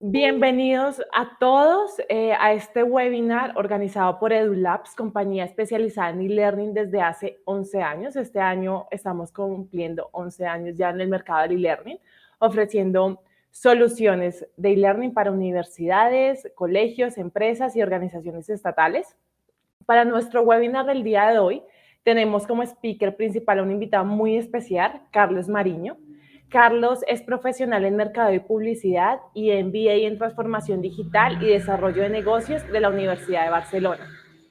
Bienvenidos a todos a este webinar organizado por EduLabs, compañía especializada en e-learning desde hace 11 años. Este año estamos cumpliendo 11 años ya en el mercado del e-learning, ofreciendo soluciones de e-learning para universidades, colegios, empresas y organizaciones estatales. Para nuestro webinar del día de hoy, tenemos como speaker principal a un invitado muy especial, Carlos Mariño. Carlos es profesional en mercado y publicidad y MBA en transformación digital y desarrollo de negocios de la Universidad de Barcelona.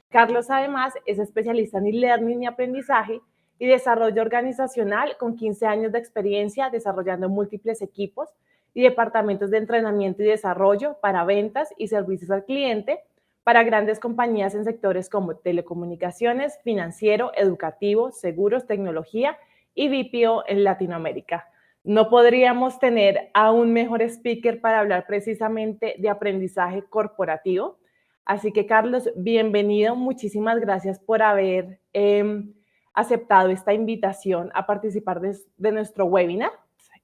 Carlos además es especialista en e-learning y aprendizaje y desarrollo organizacional con 15 años de experiencia desarrollando múltiples equipos y departamentos de entrenamiento y desarrollo para ventas y servicios al cliente para grandes compañías en sectores como telecomunicaciones, financiero, educativo, seguros, tecnología y BPO en Latinoamérica. No podríamos tener a un mejor speaker para hablar precisamente de aprendizaje corporativo. Así que, Carlos, bienvenido. Muchísimas gracias por haber aceptado esta invitación a participar de nuestro webinar.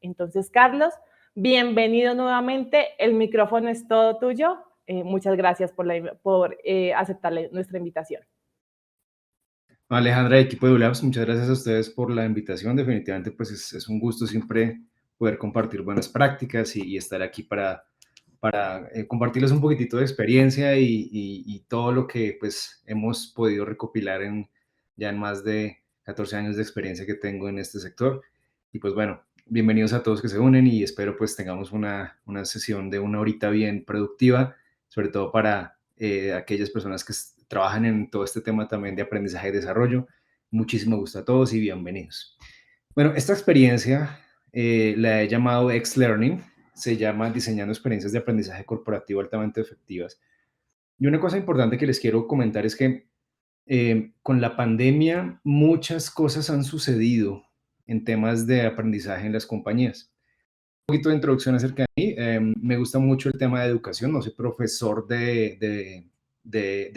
Entonces, Carlos, bienvenido nuevamente. El micrófono es todo tuyo. Muchas gracias por aceptar nuestra invitación. Alejandra, equipo de ULabs, muchas gracias a ustedes por la invitación. Definitivamente, pues es un gusto siempre poder compartir buenas prácticas y estar aquí para compartirles un poquitito de experiencia y todo lo que pues hemos podido recopilar ya en más de 14 años de experiencia que tengo en este sector. Y pues bueno, bienvenidos a todos que se unen y espero pues tengamos una sesión de una horita bien productiva, sobre todo para aquellas personas que trabajan en todo este tema también de aprendizaje y desarrollo. Muchísimo gusto a todos y bienvenidos. Bueno, esta experiencia la he llamado X-Learning, se llama Diseñando experiencias de aprendizaje corporativo altamente efectivas. Y una cosa importante que les quiero comentar es que con la pandemia muchas cosas han sucedido en temas de aprendizaje en las compañías. Un poquito de introducción acerca de mí. Me gusta mucho el tema de educación. No soy profesor de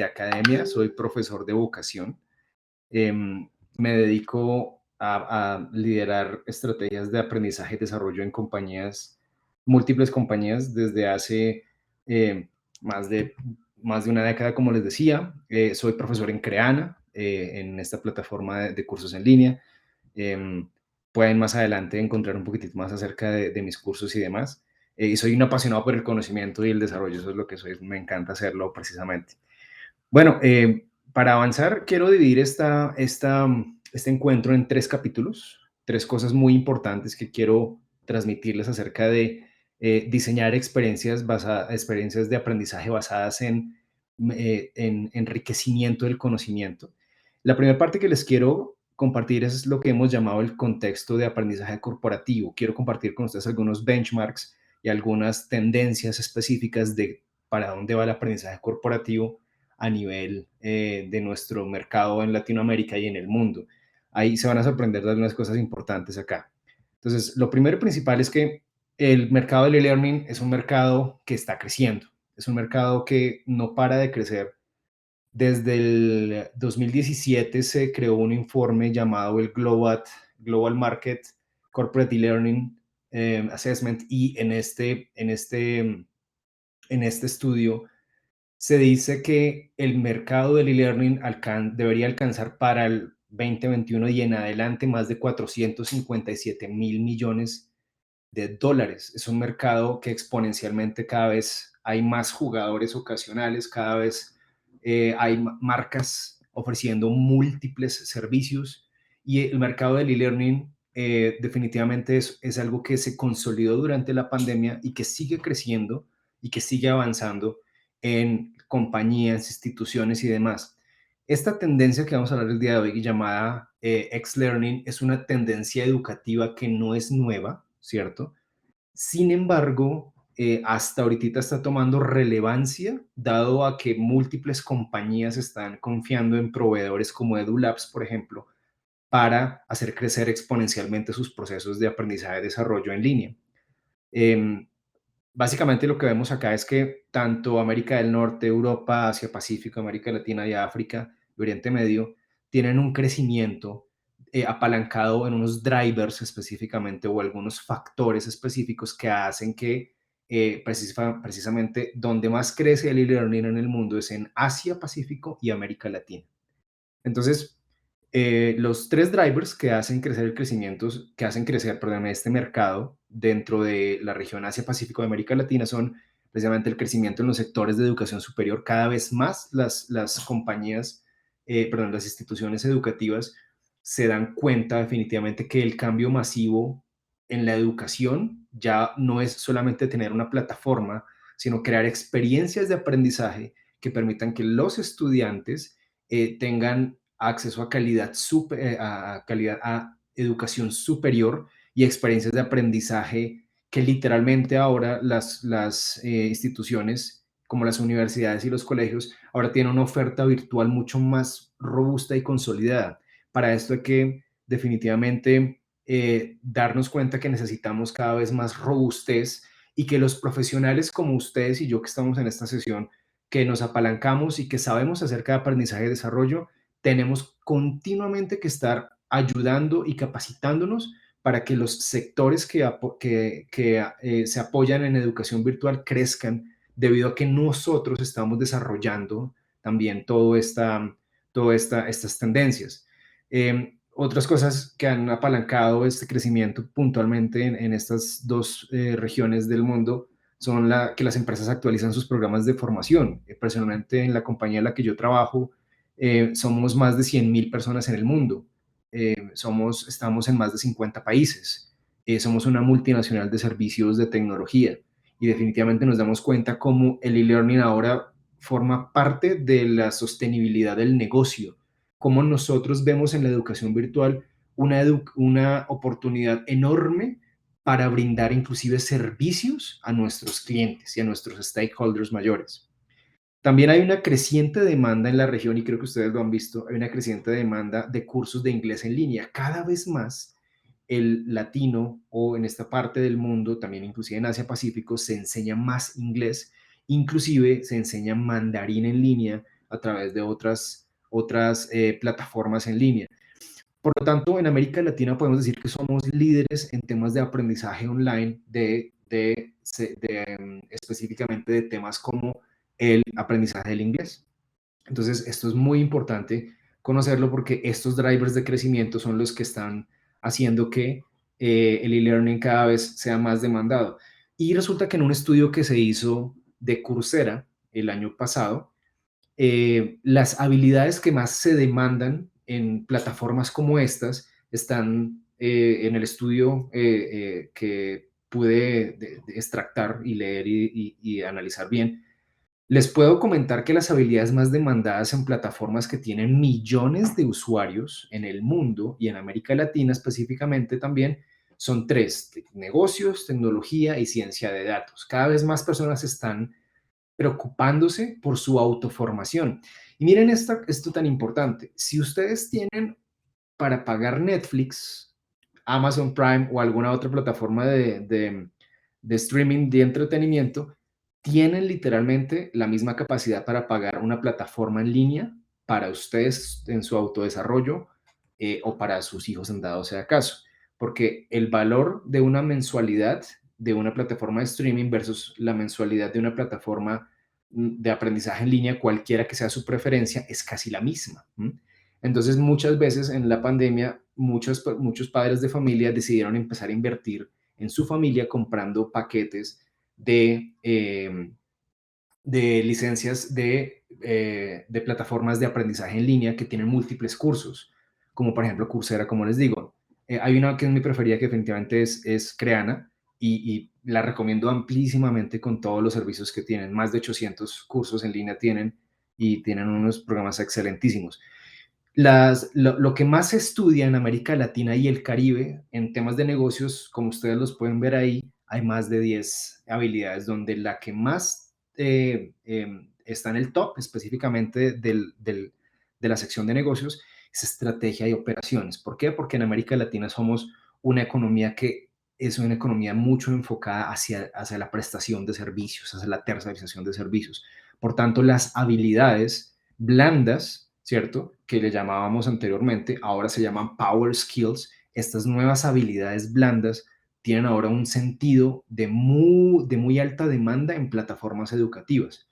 academia, soy profesor de vocación. Me dedico a liderar estrategias de aprendizaje y desarrollo en compañías, múltiples compañías, desde hace eh, más, de, más de una década, como les decía. Soy profesor en Creana, en esta plataforma de cursos en línea. Em, Pueden más adelante encontrar un poquitito más acerca de mis cursos y demás. Y soy un apasionado por el conocimiento y el desarrollo, eso es lo que soy, me encanta hacerlo precisamente. Bueno, para avanzar, quiero dividir este encuentro en tres capítulos, tres cosas muy importantes que quiero transmitirles acerca de diseñar experiencias de aprendizaje basadas en enriquecimiento del conocimiento. La primera parte que les quiero compartir es lo que hemos llamado el contexto de aprendizaje corporativo. Quiero compartir con ustedes algunos benchmarks y algunas tendencias específicas de para dónde va el aprendizaje corporativo a nivel de nuestro mercado en Latinoamérica y en el mundo. Ahí se van a sorprender de algunas cosas importantes acá. Entonces, lo primero y principal es que el mercado del e-learning es un mercado que está creciendo, es un mercado que no para de crecer. Desde el 2017 se creó un informe llamado el Global Market Corporate E-Learning Assessment y en este estudio se dice que el mercado del e-learning debería alcanzar para el 2021 y en adelante más de 457.000 millones de dólares. Es un mercado que exponencialmente cada vez hay más jugadores ocasionales, cada vez hay marcas ofreciendo múltiples servicios y el mercado del e-learning definitivamente es algo que se consolidó durante la pandemia y que sigue creciendo y que sigue avanzando en compañías, instituciones y demás. Esta tendencia que vamos a hablar el día de hoy, llamada X-Learning, es una tendencia educativa que no es nueva, ¿cierto? Sin embargo, hasta ahorita está tomando relevancia, dado a que múltiples compañías están confiando en proveedores como EduLabs, por ejemplo, para hacer crecer exponencialmente sus procesos de aprendizaje y desarrollo en línea. Em, Básicamente lo que vemos acá es que tanto América del Norte, Europa, Asia Pacífico, América Latina y África y Oriente Medio tienen un crecimiento apalancado en unos drivers específicamente o algunos factores específicos que hacen que precisamente donde más crece el e-learning en el mundo es en Asia, Pacífico y América Latina. Entonces, los tres drivers que hacen crecer el crecimiento, que hacen crecer, perdón, este mercado dentro de la región Asia-Pacífico de América Latina son precisamente el crecimiento en los sectores de educación superior. Cada vez más las compañías, perdón, las instituciones educativas se dan cuenta definitivamente que el cambio masivo en la educación ya no es solamente tener una plataforma, sino crear experiencias de aprendizaje que permitan que los estudiantes tengan acceso a a educación superior y experiencias de aprendizaje que literalmente ahora las instituciones como las universidades y los colegios ahora tienen una oferta virtual mucho más robusta y consolidada. Para esto hay que definitivamente darnos cuenta que necesitamos cada vez más robustez y que los profesionales como ustedes y yo que estamos en esta sesión, que nos apalancamos y que sabemos acerca de aprendizaje y desarrollo, tenemos continuamente que estar ayudando y capacitándonos para que los sectores que se apoyan en educación virtual crezcan debido a que nosotros estamos desarrollando también estas tendencias. Otras cosas que han apalancado este crecimiento puntualmente en estas dos regiones del mundo son que las empresas actualizan sus programas de formación. Personalmente, en la compañía en la que yo trabajo, somos más de 100.000 personas en el mundo. Estamos en más de 50 países. Somos una multinacional de servicios de tecnología y definitivamente nos damos cuenta cómo el e-learning ahora forma parte de la sostenibilidad del negocio, cómo nosotros vemos en la educación virtual una oportunidad enorme para brindar inclusive servicios a nuestros clientes y a nuestros stakeholders mayores. También hay una creciente demanda en la región, y creo que ustedes lo han visto, hay una creciente demanda de cursos de inglés en línea. Cada vez más el latino o en esta parte del mundo, también inclusive en Asia Pacífico, se enseña más inglés, inclusive se enseña mandarín en línea a través de otras plataformas en línea. Por lo tanto, en América Latina podemos decir que somos líderes en temas de aprendizaje online, específicamente de temas como el aprendizaje del inglés. Entonces, esto es muy importante conocerlo porque estos drivers de crecimiento son los que están haciendo que el e-learning cada vez sea más demandado. Y resulta que en un estudio que se hizo de Coursera el año pasado, las habilidades que más se demandan en plataformas como estas están en el estudio que pude extractar y leer y analizar bien. Les puedo comentar que las habilidades más demandadas en plataformas que tienen millones de usuarios en el mundo y en América Latina específicamente también son tres: negocios, tecnología y ciencia de datos. Cada vez más personas están preocupándose por su autoformación. Y miren esto tan importante. Si ustedes tienen para pagar Netflix, Amazon Prime o alguna otra plataforma de streaming de entretenimiento, tienen literalmente la misma capacidad para pagar una plataforma en línea para ustedes en su autodesarrollo o para sus hijos en dado sea caso. Porque el valor de una mensualidad de una plataforma de streaming versus la mensualidad de una plataforma de aprendizaje en línea, cualquiera que sea su preferencia, es casi la misma. Entonces, muchas veces en la pandemia, muchos padres de familia decidieron empezar a invertir en su familia comprando paquetes de licencias de plataformas de aprendizaje en línea que tienen múltiples cursos, como por ejemplo Coursera, como les digo. Hay una que es mi preferida, que definitivamente es Creana, y la recomiendo amplísimamente con todos los servicios que tienen. Más de 800 cursos en línea tienen y tienen unos programas excelentísimos. Lo que más se estudia en América Latina y el Caribe en temas de negocios, como ustedes los pueden ver ahí, hay más de 10 habilidades, donde la que más está en el top específicamente de la sección de negocios es estrategia y operaciones. ¿Por qué? Porque en América Latina somos una economía que es una economía mucho enfocada hacia la prestación de servicios, hacia la tercerización de servicios. Por tanto, las habilidades blandas, ¿cierto? Que le llamábamos anteriormente, ahora se llaman power skills. Estas nuevas habilidades blandas tienen ahora un sentido de muy alta demanda en plataformas educativas.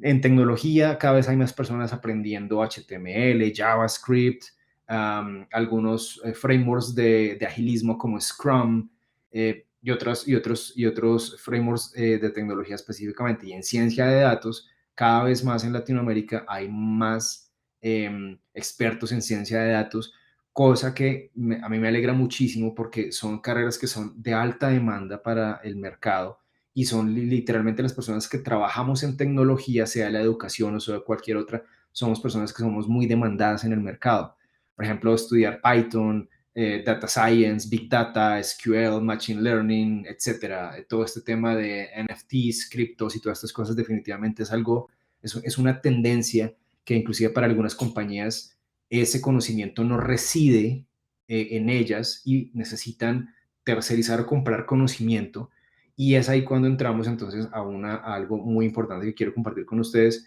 En tecnología, cada vez hay más personas aprendiendo HTML, JavaScript, algunos frameworks de agilismo como Scrum, y otros frameworks de tecnología específicamente. Y en ciencia de datos, cada vez más en Latinoamérica hay más expertos en ciencia de datos, cosa que a mí me alegra muchísimo porque son carreras que son de alta demanda para el mercado y son literalmente las personas que trabajamos en tecnología, sea la educación o sea cualquier otra, somos personas que somos muy demandadas en el mercado. Por ejemplo, estudiar Python, Data Science, Big Data, SQL, Machine Learning, etcétera. Todo este tema de NFTs, criptos y todas estas cosas definitivamente es algo, es una tendencia que inclusive para algunas compañías ese conocimiento no reside en ellas y necesitan tercerizar o comprar conocimiento. Y es ahí cuando entramos entonces a algo muy importante que quiero compartir con ustedes,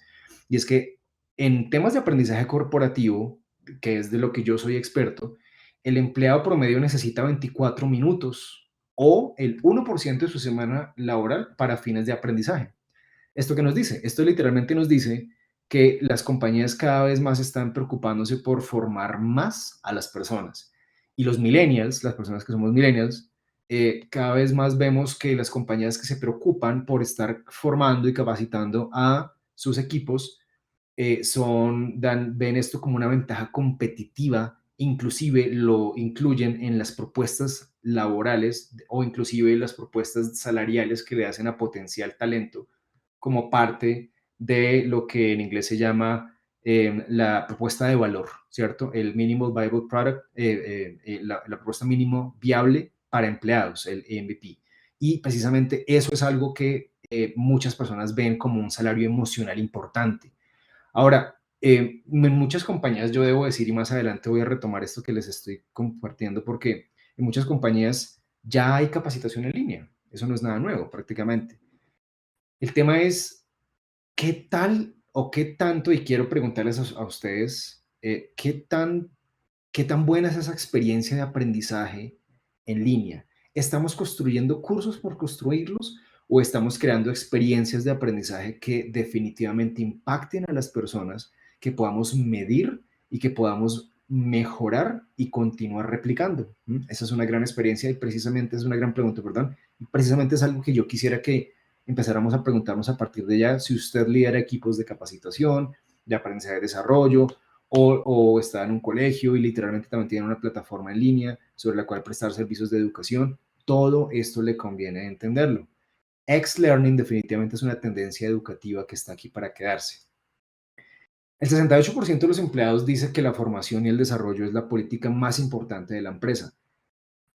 y es que en temas de aprendizaje corporativo, que es de lo que yo soy experto, el empleado promedio necesita 24 minutos o el 1% de su semana laboral para fines de aprendizaje. ¿Esto qué nos dice? Esto literalmente nos dice que las compañías cada vez más están preocupándose por formar más a las personas. Y los millennials, las personas que somos millennials, cada vez más vemos que las compañías que se preocupan por estar formando y capacitando a sus equipos ven esto como una ventaja competitiva, inclusive lo incluyen en las propuestas laborales o inclusive las propuestas salariales que le hacen a potencial talento como parte de lo que en inglés se llama la propuesta de valor, ¿cierto? El Minimal Viable Product, la propuesta mínimo viable para empleados, el MVP. Y precisamente eso es algo que muchas personas ven como un salario emocional importante. Ahora, en muchas compañías, yo debo decir, y más adelante voy a retomar esto que les estoy compartiendo, porque en muchas compañías ya hay capacitación en línea. Eso no es nada nuevo prácticamente. El tema es qué tal o qué tanto, y quiero preguntarles a ustedes, ¿qué tan buena es esa experiencia de aprendizaje en línea? ¿Estamos construyendo cursos por construirlos o estamos creando experiencias de aprendizaje que definitivamente impacten a las personas, que podamos medir y que podamos mejorar y continuar replicando? Esa es una gran experiencia y precisamente es una gran pregunta, perdón. Y precisamente es algo que yo quisiera que empezáramos a preguntarnos a partir de ya, si usted lidera equipos de capacitación, de aprendizaje y desarrollo, o está en un colegio y literalmente también tiene una plataforma en línea sobre la cual prestar servicios de educación. Todo esto le conviene entenderlo. X-Learning definitivamente es una tendencia educativa que está aquí para quedarse. El 68% de los empleados dice que la formación y el desarrollo es la política más importante de la empresa.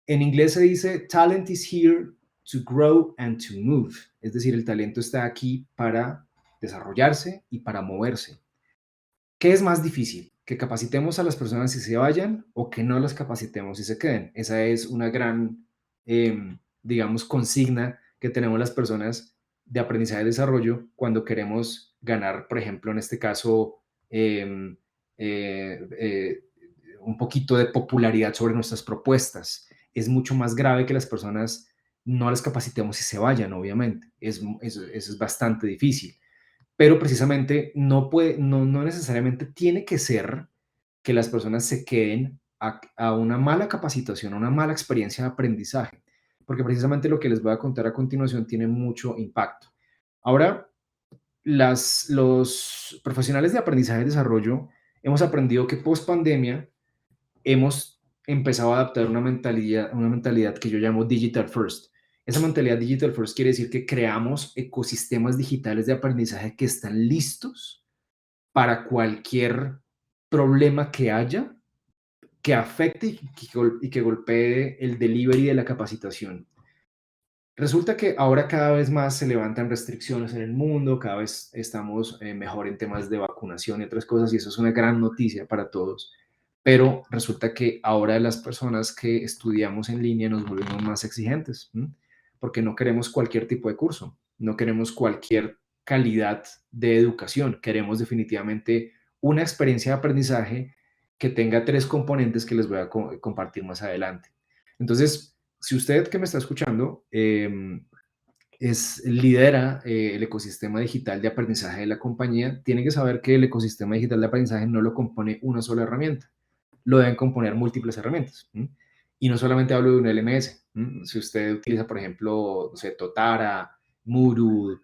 En inglés se dice, talent is here to grow and to move. Es decir, el talento está aquí para desarrollarse y para moverse. ¿Qué es más difícil? ¿Que capacitemos a las personas y se vayan o que no las capacitemos y se queden? Esa es una gran, digamos, consigna que tenemos las personas de aprendizaje y desarrollo cuando queremos ganar, por ejemplo, en este caso, em, eh, eh, un poquito de popularidad sobre nuestras propuestas. Es mucho más grave que las personas no las capacitemos y se vayan, obviamente. Eso es bastante difícil, pero precisamente no necesariamente tiene que ser que las personas se queden a una mala capacitación, a una mala experiencia de aprendizaje, porque precisamente lo que les voy a contar a continuación tiene mucho impacto. Ahora, los profesionales de aprendizaje y desarrollo hemos aprendido que post pandemia hemos empezado a adaptar una mentalidad que yo llamo digital first. Esa mentalidad digital first quiere decir que creamos ecosistemas digitales de aprendizaje que están listos para cualquier problema que haya, que afecte y que golpee el delivery de la capacitación. Resulta que ahora cada vez más se levantan restricciones en el mundo, cada vez estamos mejor en temas de vacunación y otras cosas, y eso es una gran noticia para todos. Pero resulta que ahora las personas que estudiamos en línea nos volvemos más exigentes, porque no queremos cualquier tipo de curso, no queremos cualquier calidad de educación, queremos definitivamente una experiencia de aprendizaje que tenga tres componentes que les voy a compartir más adelante. Entonces, Si usted que me está escuchando lidera el ecosistema digital de aprendizaje de la compañía, tiene que saber que el ecosistema digital de aprendizaje no lo compone una sola herramienta, lo deben componer múltiples herramientas. Y no solamente hablo de un LMS. Si usted utiliza, por ejemplo, no sé, Totara, Moodle,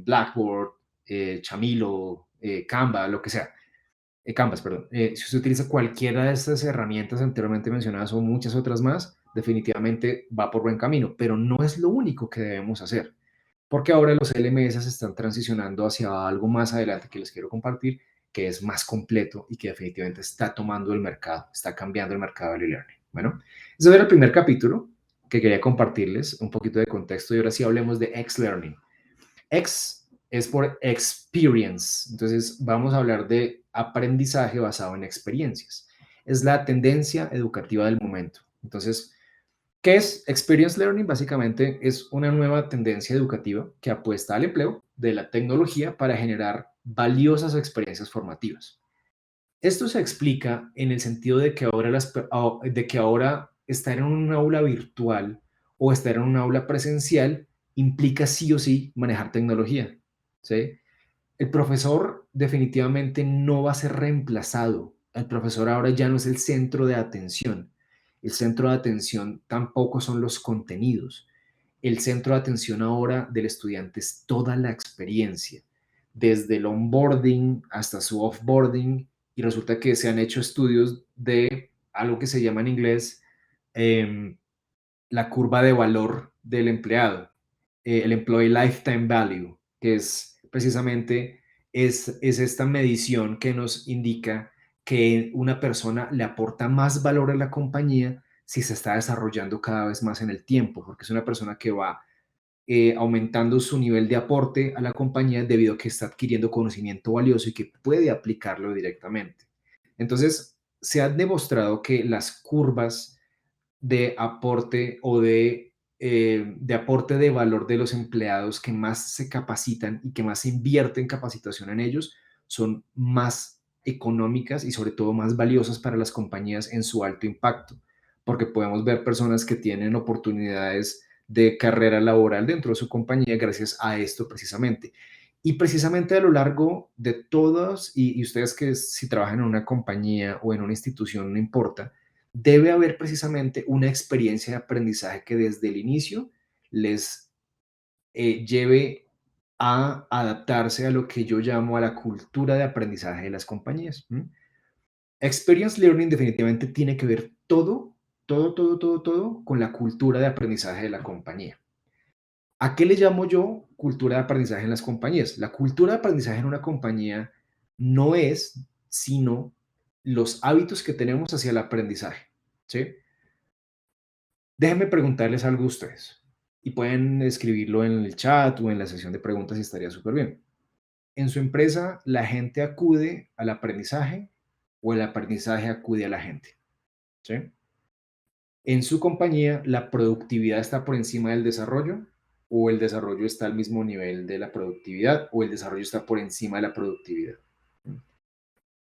Blackboard, Chamilo, Canva, lo que sea, Canvas, perdón. Si usted utiliza cualquiera de estas herramientas anteriormente mencionadas o muchas otras más, definitivamente va por buen camino, pero no es lo único que debemos hacer, porque ahora los LMS se están transicionando hacia algo más adelante que les quiero compartir, que es más completo y que definitivamente está tomando el mercado, está cambiando el mercado del e-learning. Bueno, ese era el primer capítulo que quería compartirles, un poquito de contexto, y ahora sí hablemos de X-Learning. X es por experience, entonces vamos a hablar de aprendizaje basado en experiencias. Es la tendencia educativa del momento. Entonces, ¿qué es Experience Learning? Básicamente es una nueva tendencia educativa que apuesta al empleo de la tecnología para generar valiosas experiencias formativas. Esto se explica en el sentido de que ahora estar en un aula virtual o estar en un aula presencial implica sí o sí manejar tecnología, ¿sí? El profesor definitivamente no va a ser reemplazado. El profesor ahora ya no es el centro de atención. El centro de atención tampoco son los contenidos. El centro de atención ahora del estudiante es toda la experiencia, desde el onboarding hasta su offboarding, y resulta que se han hecho estudios de algo que se llama en inglés em, la curva de valor del empleado, el Employee Lifetime Value, que es precisamente es esta medición que nos indica que una persona le aporta más valor a la compañía si se está desarrollando cada vez más en el tiempo, porque es una persona que va aumentando su nivel de aporte a la compañía debido a que está adquiriendo conocimiento valioso y que puede aplicarlo directamente. Entonces, se ha demostrado que las curvas de aporte o de aporte de valor de los empleados que más se capacitan y que más se invierte en capacitación en ellos son más económicas y sobre todo más valiosas para las compañías en su alto impacto, porque podemos ver personas que tienen oportunidades de carrera laboral dentro de su compañía gracias a esto precisamente. Y precisamente a lo largo de todos, y ustedes que si trabajan en una compañía o en una institución, no importa, debe haber precisamente una experiencia de aprendizaje que desde el inicio les lleve a adaptarse a lo que yo llamo a la cultura de aprendizaje de las compañías. Experience Learning definitivamente tiene que ver todo con la cultura de aprendizaje de la compañía. ¿A qué le llamo yo cultura de aprendizaje en las compañías? La cultura de aprendizaje en una compañía no es sino los hábitos que tenemos hacia el aprendizaje, ¿sí? Déjenme preguntarles algo a ustedes y pueden escribirlo en el chat o en la sesión de preguntas y estaría súper bien. ¿En su empresa la gente acude al aprendizaje o el aprendizaje acude a la gente? ¿Sí? ¿En su compañía la productividad está por encima del desarrollo o el desarrollo está al mismo nivel de la productividad o el desarrollo está por encima de la productividad?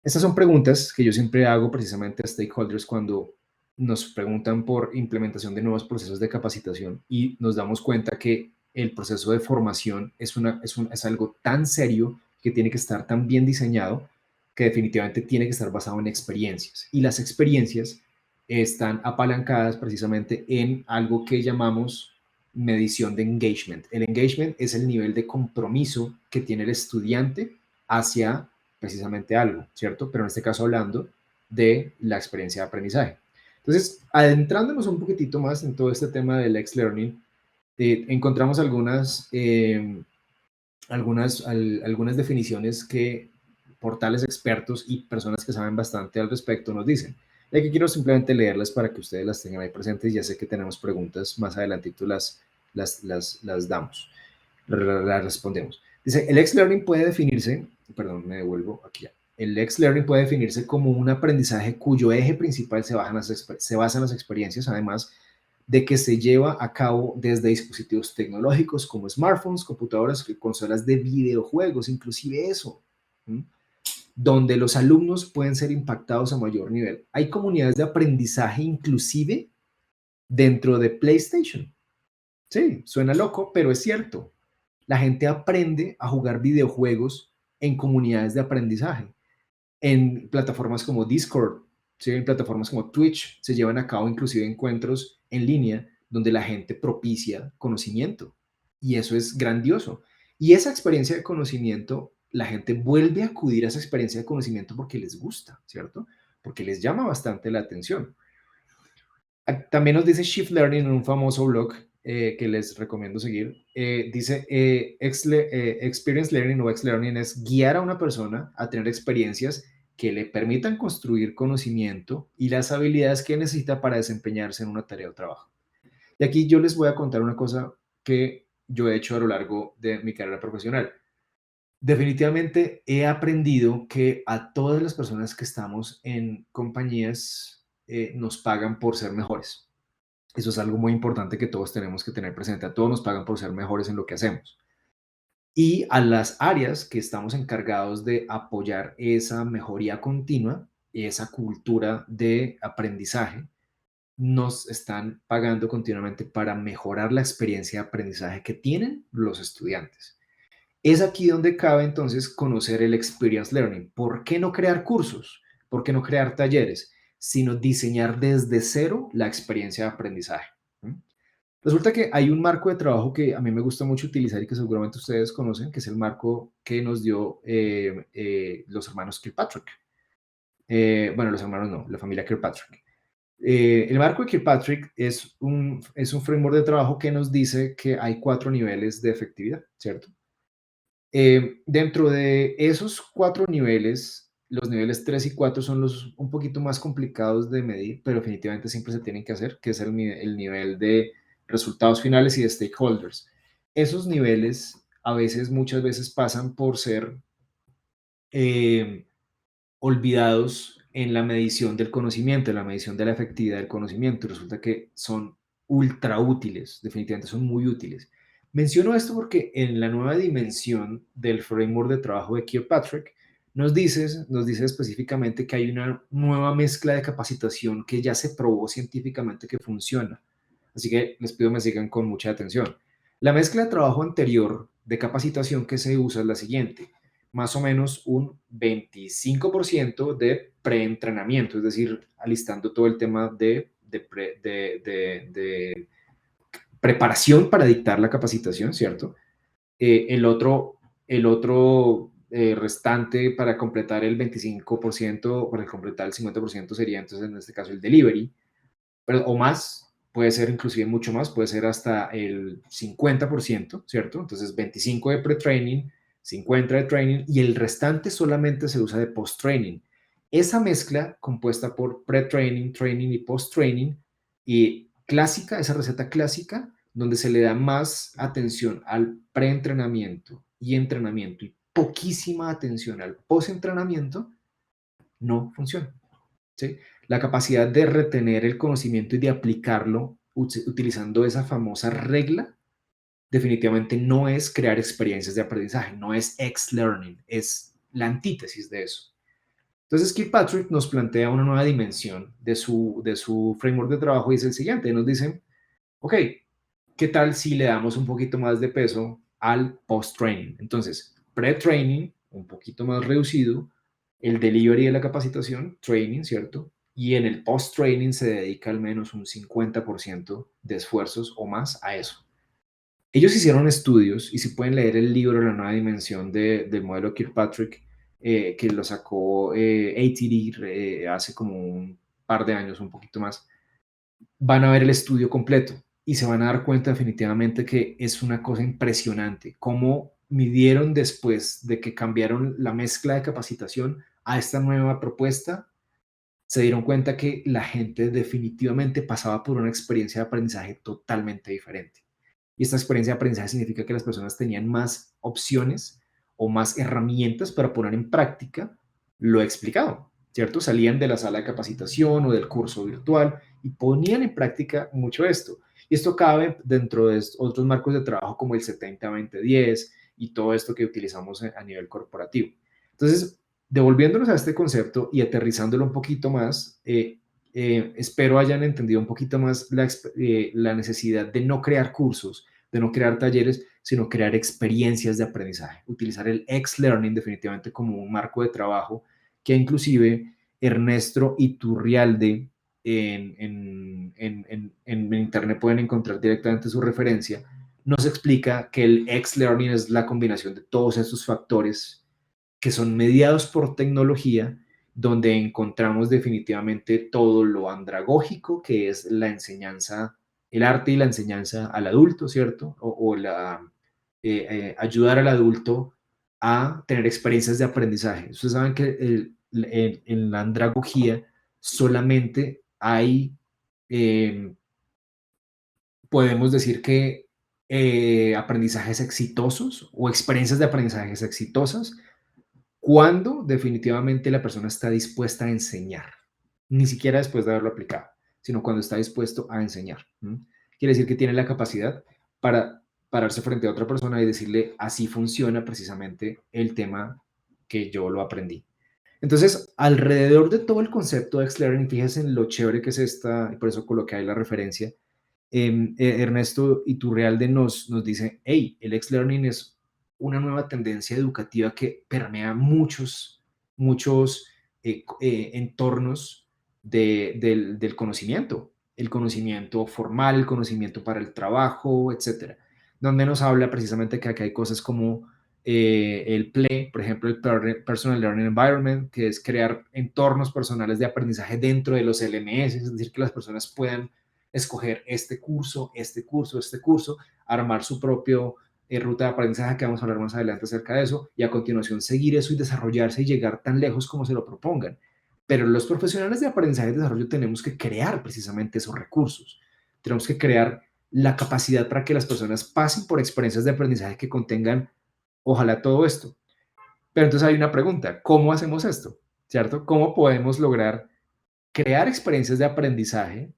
Estas son preguntas que yo siempre hago precisamente a stakeholders cuando nos preguntan por implementación de nuevos procesos de capacitación y nos damos cuenta que el proceso de formación es algo tan serio que tiene que estar tan bien diseñado que definitivamente tiene que estar basado en experiencias. Y las experiencias están apalancadas precisamente en algo que llamamos medición de engagement. El engagement es el nivel de compromiso que tiene el estudiante hacia precisamente algo, ¿cierto? Pero en este caso hablando de la experiencia de aprendizaje. Entonces, adentrándonos un poquitito más en todo este tema del X-Learning, encontramos algunas definiciones que portales expertos y personas que saben bastante al respecto nos dicen. Y aquí quiero simplemente leerlas para que ustedes las tengan ahí presentes. Ya sé que tenemos preguntas más adelantito, las damos, las respondemos. Dice, el X-Learning puede definirse, perdón, me devuelvo aquí ya. El X-Learning puede definirse como un aprendizaje cuyo eje principal se basa en las experiencias, además de que se lleva a cabo desde dispositivos tecnológicos como smartphones, computadoras, consolas de videojuegos, inclusive eso, ¿m? Donde los alumnos pueden ser impactados a mayor nivel. Hay comunidades de aprendizaje inclusive dentro de PlayStation. Sí, suena loco, pero es cierto. La gente aprende a jugar videojuegos en comunidades de aprendizaje, en plataformas como Discord, ¿sí? En plataformas como Twitch, se llevan a cabo inclusive encuentros en línea donde la gente propicia conocimiento. Y eso es grandioso. Y esa experiencia de conocimiento, la gente vuelve a acudir a esa experiencia de conocimiento porque les gusta, ¿cierto? Porque les llama bastante la atención. También nos dice Shift Learning en un famoso blog que les recomiendo seguir. Dice, Experience Learning o X-Learning es guiar a una persona a tener experiencias que le permitan construir conocimiento y las habilidades que necesita para desempeñarse en una tarea o trabajo. Y aquí yo les voy a contar una cosa que yo he hecho a lo largo de mi carrera profesional. Definitivamente he aprendido que a todas las personas que estamos en compañías nos pagan por ser mejores. Eso es algo muy importante que todos tenemos que tener presente. A todos nos pagan por ser mejores en lo que hacemos. Y a las áreas que estamos encargados de apoyar esa mejoría continua, esa cultura de aprendizaje, nos están pagando continuamente para mejorar la experiencia de aprendizaje que tienen los estudiantes. Es aquí donde cabe entonces conocer el experience learning. ¿Por qué no crear cursos? ¿Por qué no crear talleres? Sino diseñar desde cero la experiencia de aprendizaje. ¿Mm? Resulta que hay un marco de trabajo que a mí me gusta mucho utilizar y que seguramente ustedes conocen, que es el marco que nos dio los hermanos Kirkpatrick. Bueno, los hermanos no, la familia Kirkpatrick. El marco de Kirkpatrick es un framework de trabajo que nos dice que hay 4 niveles de efectividad, ¿cierto? Dentro de esos 4 niveles, los niveles 3 y 4 son los un poquito más complicados de medir, pero definitivamente siempre se tienen que hacer, que es el nivel de resultados finales y de stakeholders. Esos niveles a veces, muchas veces pasan por ser eh, olvidados en la medición del conocimiento, en la medición de la efectividad del conocimiento. Resulta que son ultra útiles, definitivamente son muy útiles. Menciono esto porque en la nueva dimensión del framework de trabajo de Kirkpatrick nos dice específicamente que hay una nueva mezcla de capacitación que ya se probó científicamente que funciona. Así que les pido me sigan con mucha atención. La mezcla de trabajo anterior de capacitación que se usa es la siguiente: más o menos un 25% de preentrenamiento, es decir, alistando todo el tema de preparación para dictar la capacitación, ¿cierto? El otro restante para completar el 25%, para completar el 50% sería entonces en este caso el delivery, pero, o más, puede ser inclusive mucho más, puede ser hasta el 50%, ¿cierto? Entonces 25 de pre-training, 50 de training y el restante solamente se usa de post-training. Esa mezcla compuesta por pre-training, training y post-training y clásica, esa receta clásica, donde se le da más atención al pre-entrenamiento y entrenamiento y poquísima atención al post-entrenamiento, no funciona. ¿Sí? La capacidad de retener el conocimiento y de aplicarlo utilizando esa famosa regla definitivamente no es crear experiencias de aprendizaje, no es X-Learning, es la antítesis de eso. Entonces, Kirkpatrick nos plantea una nueva dimensión de su framework de trabajo y es el siguiente. Nos dicen, ok, ¿qué tal si le damos un poquito más de peso al post-training? Entonces, pre-training, un poquito más reducido, el delivery de la capacitación, training, ¿cierto? Y en el post-training se dedica al menos un 50% de esfuerzos o más a eso. Ellos hicieron estudios, y si pueden leer el libro La nueva dimensión del modelo Kirkpatrick, que lo sacó ATD hace como un par de años, un poquito más, van a ver el estudio completo y se van a dar cuenta definitivamente que es una cosa impresionante cómo midieron después de que cambiaron la mezcla de capacitación a esta nueva propuesta. Se dieron cuenta que la gente definitivamente pasaba por una experiencia de aprendizaje totalmente diferente. Y esta experiencia de aprendizaje significa que las personas tenían más opciones o más herramientas para poner en práctica lo explicado, ¿cierto? Salían de la sala de capacitación o del curso virtual y ponían en práctica mucho esto. Y esto cabe dentro de otros marcos de trabajo como el 70-20-10 y todo esto que utilizamos a nivel corporativo. Entonces, devolviéndonos a este concepto y aterrizándolo un poquito más, espero hayan entendido un poquito más la necesidad de no crear cursos, de no crear talleres, sino crear experiencias de aprendizaje. Utilizar el X-Learning definitivamente como un marco de trabajo que inclusive Ernesto Iturrialde en internet pueden encontrar directamente su referencia, nos explica que el X-Learning es la combinación de todos estos factores que son mediados por tecnología, donde encontramos definitivamente todo lo andragógico, que es la enseñanza, el arte y la enseñanza al adulto, ¿cierto? Ayudar al adulto a tener experiencias de aprendizaje. Ustedes saben que en la andragogía solamente hay, eh, podemos decir que aprendizajes exitosos o experiencias de aprendizajes exitosas cuando definitivamente la persona está dispuesta a enseñar, ni siquiera después de haberlo aplicado, sino cuando está dispuesto a enseñar. Quiere decir que tiene la capacidad para pararse frente a otra persona y decirle, así funciona precisamente el tema que yo lo aprendí. Entonces, alrededor de todo el concepto de X-Learning, fíjense en lo chévere que es esta, y por eso coloqué ahí la referencia. Ernesto Iturrialde nos dice, hey, el X-Learning es una nueva tendencia educativa que permea muchos entornos del conocimiento, el conocimiento formal, el conocimiento para el trabajo, etcétera, donde nos habla precisamente que acá hay cosas como el PLE, por ejemplo, el Personal Learning Environment, que es crear entornos personales de aprendizaje dentro de los LMS, es decir, que las personas puedan escoger este curso, armar su propio ruta de aprendizaje, que vamos a hablar más adelante acerca de eso, y a continuación seguir eso y desarrollarse y llegar tan lejos como se lo propongan. Pero los profesionales de aprendizaje y desarrollo tenemos que crear precisamente esos recursos. Tenemos que crear la capacidad para que las personas pasen por experiencias de aprendizaje que contengan, ojalá, todo esto. Pero entonces hay una pregunta, ¿cómo hacemos esto? ¿Cierto? ¿Cómo podemos lograr crear experiencias de aprendizaje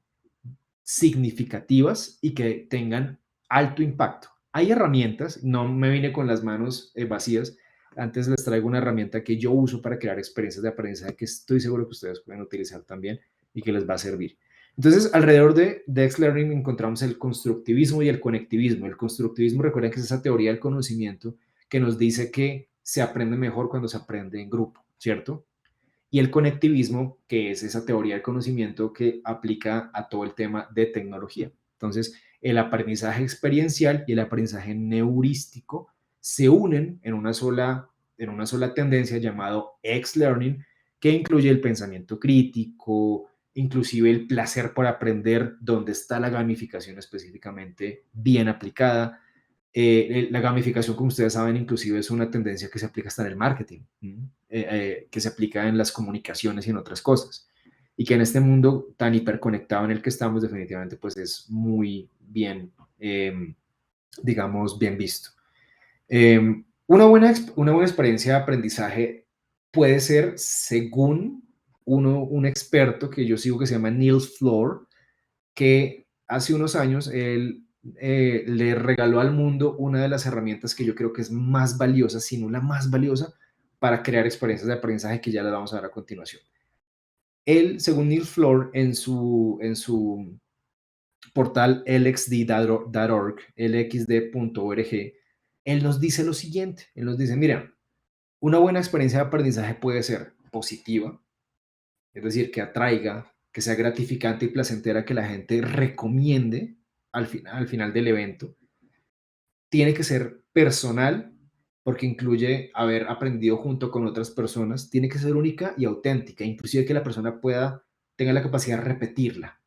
significativas y que tengan alto impacto? Hay herramientas, no me vine con las manos vacías. Antes les traigo una herramienta que yo uso para crear experiencias de aprendizaje que estoy seguro que ustedes pueden utilizar también y que les va a servir. Entonces, alrededor de X-Learning encontramos el constructivismo y el conectivismo. El constructivismo, recuerden que es esa teoría del conocimiento que nos dice que se aprende mejor cuando se aprende en grupo, ¿cierto? Y el conectivismo, que es esa teoría del conocimiento que aplica a todo el tema de tecnología. Entonces, el aprendizaje experiencial y el aprendizaje neurístico se unen en una sola tendencia llamado X-Learning, que incluye el pensamiento crítico, inclusive el placer por aprender, donde está la gamificación específicamente bien aplicada. La gamificación, como ustedes saben, inclusive es una tendencia que se aplica hasta en el marketing, que se aplica en las comunicaciones y en otras cosas. Y que en este mundo tan hiperconectado en el que estamos, definitivamente, pues es muy bien, digamos, bien visto. Una buena experiencia de aprendizaje puede ser, según un experto que yo sigo que se llama Niels Floor, que hace unos años él le regaló al mundo una de las herramientas que yo creo que es más valiosa, si no la más valiosa, para crear experiencias de aprendizaje que ya les vamos a dar a continuación. Él, según Neil Floor, en su portal lxd.org, lxd.org, él nos dice lo siguiente, él nos dice, mira, una buena experiencia de aprendizaje puede ser positiva, es decir, que atraiga, que sea gratificante y placentera, que la gente recomiende al final del evento. Tiene que ser personal, porque incluye haber aprendido junto con otras personas. Tiene que ser única y auténtica, inclusive que la persona tenga la capacidad de repetirla.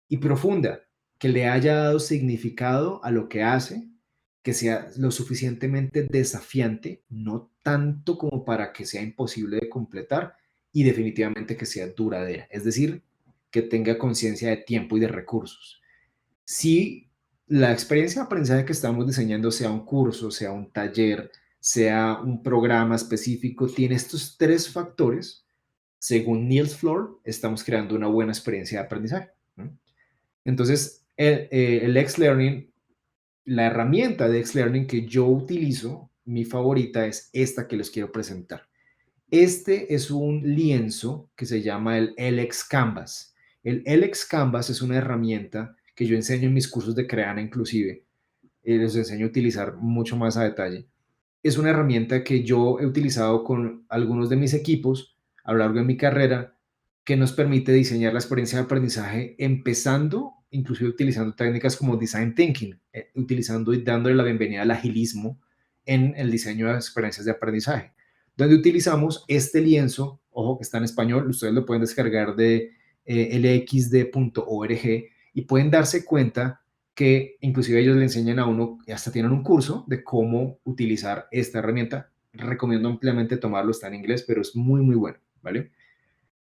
Y profunda, que le haya dado significado a lo que hace, que sea lo suficientemente desafiante, no tanto como para que sea imposible de completar, y definitivamente que sea duradera, es decir, que tenga conciencia de tiempo y de recursos. Si la experiencia de aprendizaje que estamos diseñando, sea un curso, sea un taller, sea un programa específico, tiene estos tres factores, según Niels Floor, estamos creando una buena experiencia de aprendizaje. Entonces, el X-Learning, la herramienta de X-Learning que yo utilizo, mi favorita es esta que les quiero presentar. Este es un lienzo que se llama el LX Canvas. El LX Canvas es una herramienta que yo enseño en mis cursos de Creana inclusive, les enseño a utilizar mucho más a detalle. Es una herramienta que yo he utilizado con algunos de mis equipos a lo largo de mi carrera, que nos permite diseñar la experiencia de aprendizaje empezando, inclusive utilizando técnicas como design thinking, utilizando y dándole la bienvenida al agilismo en el diseño de experiencias de aprendizaje, donde utilizamos este lienzo, ojo que está en español, ustedes lo pueden descargar de lxd.org y pueden darse cuenta que inclusive ellos le enseñan a uno, y hasta tienen un curso de cómo utilizar esta herramienta. Recomiendo ampliamente tomarlo, está en inglés, pero es muy, muy bueno, ¿vale?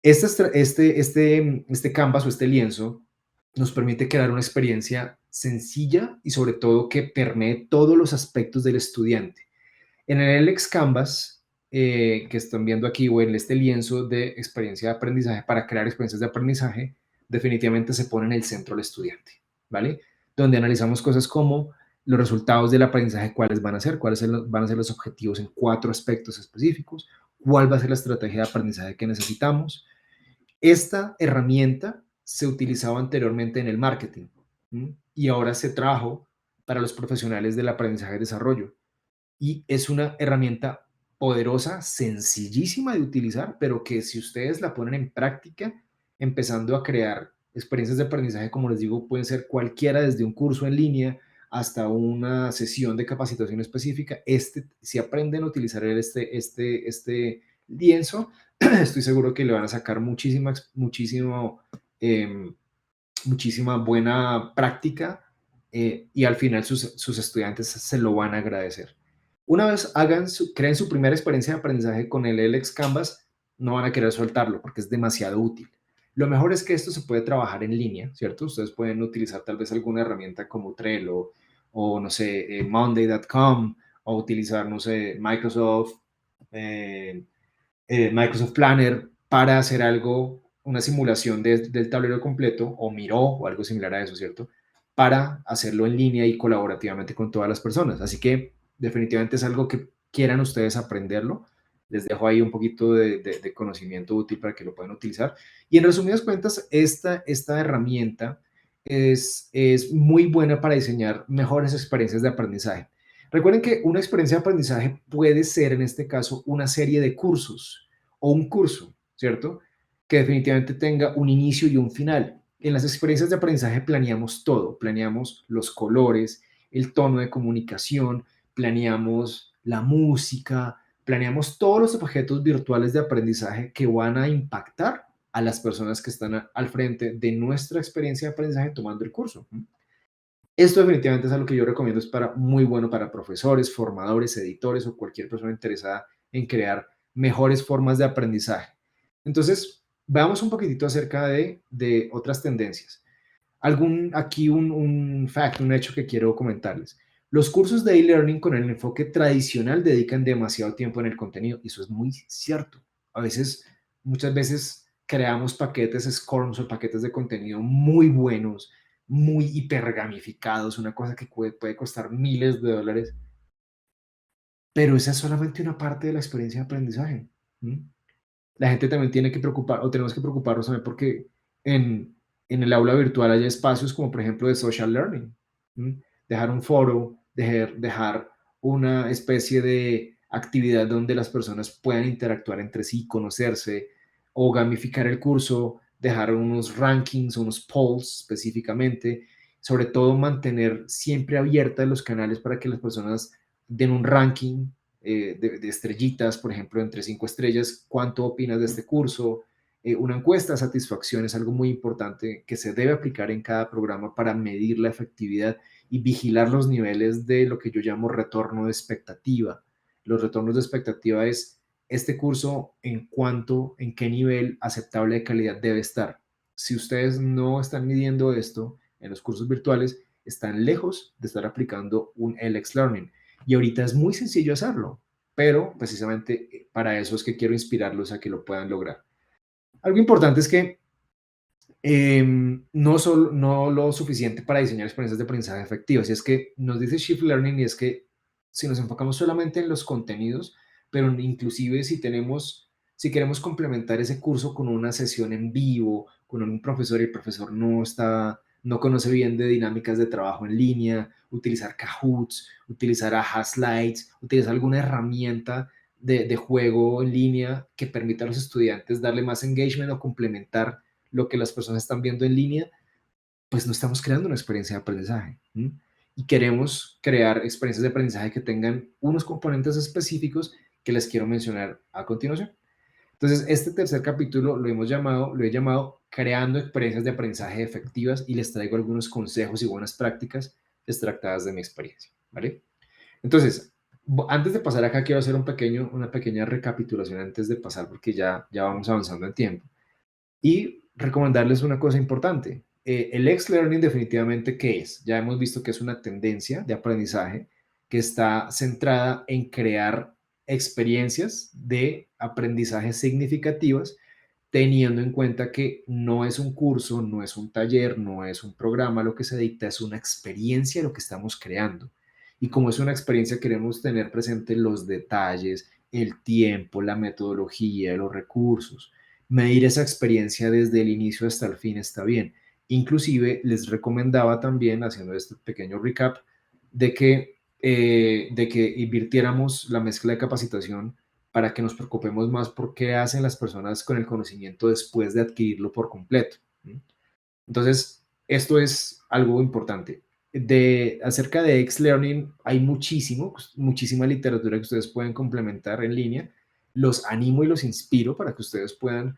Este canvas o este lienzo nos permite crear una experiencia sencilla y sobre todo que permee todos los aspectos del estudiante. En el LX Canvas, que están viendo aquí, o en este lienzo de experiencia de aprendizaje para crear experiencias de aprendizaje, definitivamente se pone en el centro el estudiante, ¿vale? Donde analizamos cosas como los resultados del aprendizaje, cuáles van a ser, van a ser los objetivos en 4 aspectos específicos, cuál va a ser la estrategia de aprendizaje que necesitamos. Esta herramienta se utilizaba anteriormente en el marketing, ¿m? Y ahora se trajo para los profesionales del aprendizaje y desarrollo y es una herramienta poderosa, sencillísima de utilizar, pero que si ustedes la ponen en práctica, empezando a crear experiencias de aprendizaje, como les digo, pueden ser cualquiera, desde un curso en línea hasta una sesión de capacitación específica. Si aprenden a utilizar este lienzo, estoy seguro que le van a sacar em, muchísima buena práctica, y al final sus estudiantes se lo van a agradecer. Una vez creen su primera experiencia de aprendizaje con el LX Canvas, no van a querer soltarlo porque es demasiado útil. Lo mejor es que esto se puede trabajar en línea, ¿cierto? Ustedes pueden utilizar tal vez alguna herramienta como Trello o, no sé, Monday.com, o utilizar, no sé, eh, Microsoft Planner para hacer algo, una simulación del tablero completo, o Miro o algo similar a eso, ¿cierto? Para hacerlo en línea y colaborativamente con todas las personas. Así que definitivamente es algo que quieran ustedes aprenderlo. Les dejo ahí un poquito de conocimiento útil para que lo puedan utilizar. Y en resumidas cuentas, esta herramienta es muy buena para diseñar mejores experiencias de aprendizaje. Recuerden que una experiencia de aprendizaje puede ser, en este caso, una serie de cursos o un curso, ¿cierto? Que definitivamente tenga un inicio y un final. En las experiencias de aprendizaje planeamos todo, planeamos los colores, el tono de comunicación, planeamos la música, planeamos todos los objetos virtuales de aprendizaje que van a impactar a las personas que están al frente de nuestra experiencia de aprendizaje tomando el curso. Esto definitivamente es algo que yo recomiendo, es muy bueno para profesores, formadores, editores o cualquier persona interesada en crear mejores formas de aprendizaje. Entonces, veamos un poquitito acerca de otras tendencias. Aquí un fact, un hecho que quiero comentarles. Los cursos de e-learning con el enfoque tradicional dedican demasiado tiempo en el contenido, y eso es muy cierto. Muchas veces creamos paquetes SCORMs o paquetes de contenido muy buenos, muy hipergamificados, una cosa que puede costar miles de dólares, pero esa es solamente una parte de la experiencia de aprendizaje. ¿M? La gente también tiene que preocupar, o tenemos que preocuparnos también porque en el aula virtual hay espacios como por ejemplo de social learning. ¿M? Dejar un foro, dejar una especie de actividad donde las personas puedan interactuar entre sí, conocerse, o gamificar el curso, dejar unos rankings, unos polls específicamente, sobre todo mantener siempre abiertas los canales para que las personas den un ranking, de estrellitas, por ejemplo, entre 5 estrellas, ¿cuánto opinas de este curso? Una encuesta de satisfacción es algo muy importante que se debe aplicar en cada programa para medir la efectividad y vigilar los niveles de lo que yo llamo retorno de expectativa. Los retornos de expectativa es este curso en qué nivel aceptable de calidad debe estar. Si ustedes no están midiendo esto en los cursos virtuales, están lejos de estar aplicando un LX Learning. Y ahorita es muy sencillo hacerlo, pero precisamente para eso es que quiero inspirarlos a que lo puedan lograr. Algo importante es que no lo suficiente para diseñar experiencias de aprendizaje efectivas. Y es que nos dice Shift Learning, y es que si nos enfocamos solamente en los contenidos, pero inclusive si queremos complementar ese curso con una sesión en vivo, con un profesor y el profesor no conoce bien de dinámicas de trabajo en línea, utilizar Kahoots, utilizar Aja Slides, utilizar alguna herramienta de juego en línea que permita a los estudiantes darle más engagement o complementar lo que las personas están viendo en línea, pues no estamos creando una experiencia de aprendizaje. ¿M? Y queremos crear experiencias de aprendizaje que tengan unos componentes específicos que les quiero mencionar a continuación. Entonces, este tercer capítulo lo he llamado Creando experiencias de aprendizaje efectivas y les traigo algunos consejos y buenas prácticas extractadas de mi experiencia, ¿vale? Entonces, antes de pasar acá, quiero hacer una pequeña recapitulación antes de pasar porque ya vamos avanzando en tiempo. Y recomendarles una cosa importante. El X-Learning definitivamente, ¿qué es? Ya hemos visto que es una tendencia de aprendizaje que está centrada en crear experiencias de aprendizaje significativas, teniendo en cuenta que no es un curso, no es un taller, no es un programa, lo que se dicta es una experiencia lo que estamos creando. Y como es una experiencia, queremos tener presente los detalles, el tiempo, la metodología, los recursos. Medir esa experiencia desde el inicio hasta el fin está bien. Inclusive les recomendaba también, haciendo este pequeño recap, de que invirtiéramos la mezcla de capacitación para que nos preocupemos más por qué hacen las personas con el conocimiento después de adquirirlo por completo. Entonces, esto es algo importante. Acerca de X-Learning hay muchísima literatura que ustedes pueden complementar en línea. Los animo y los inspiro para que ustedes puedan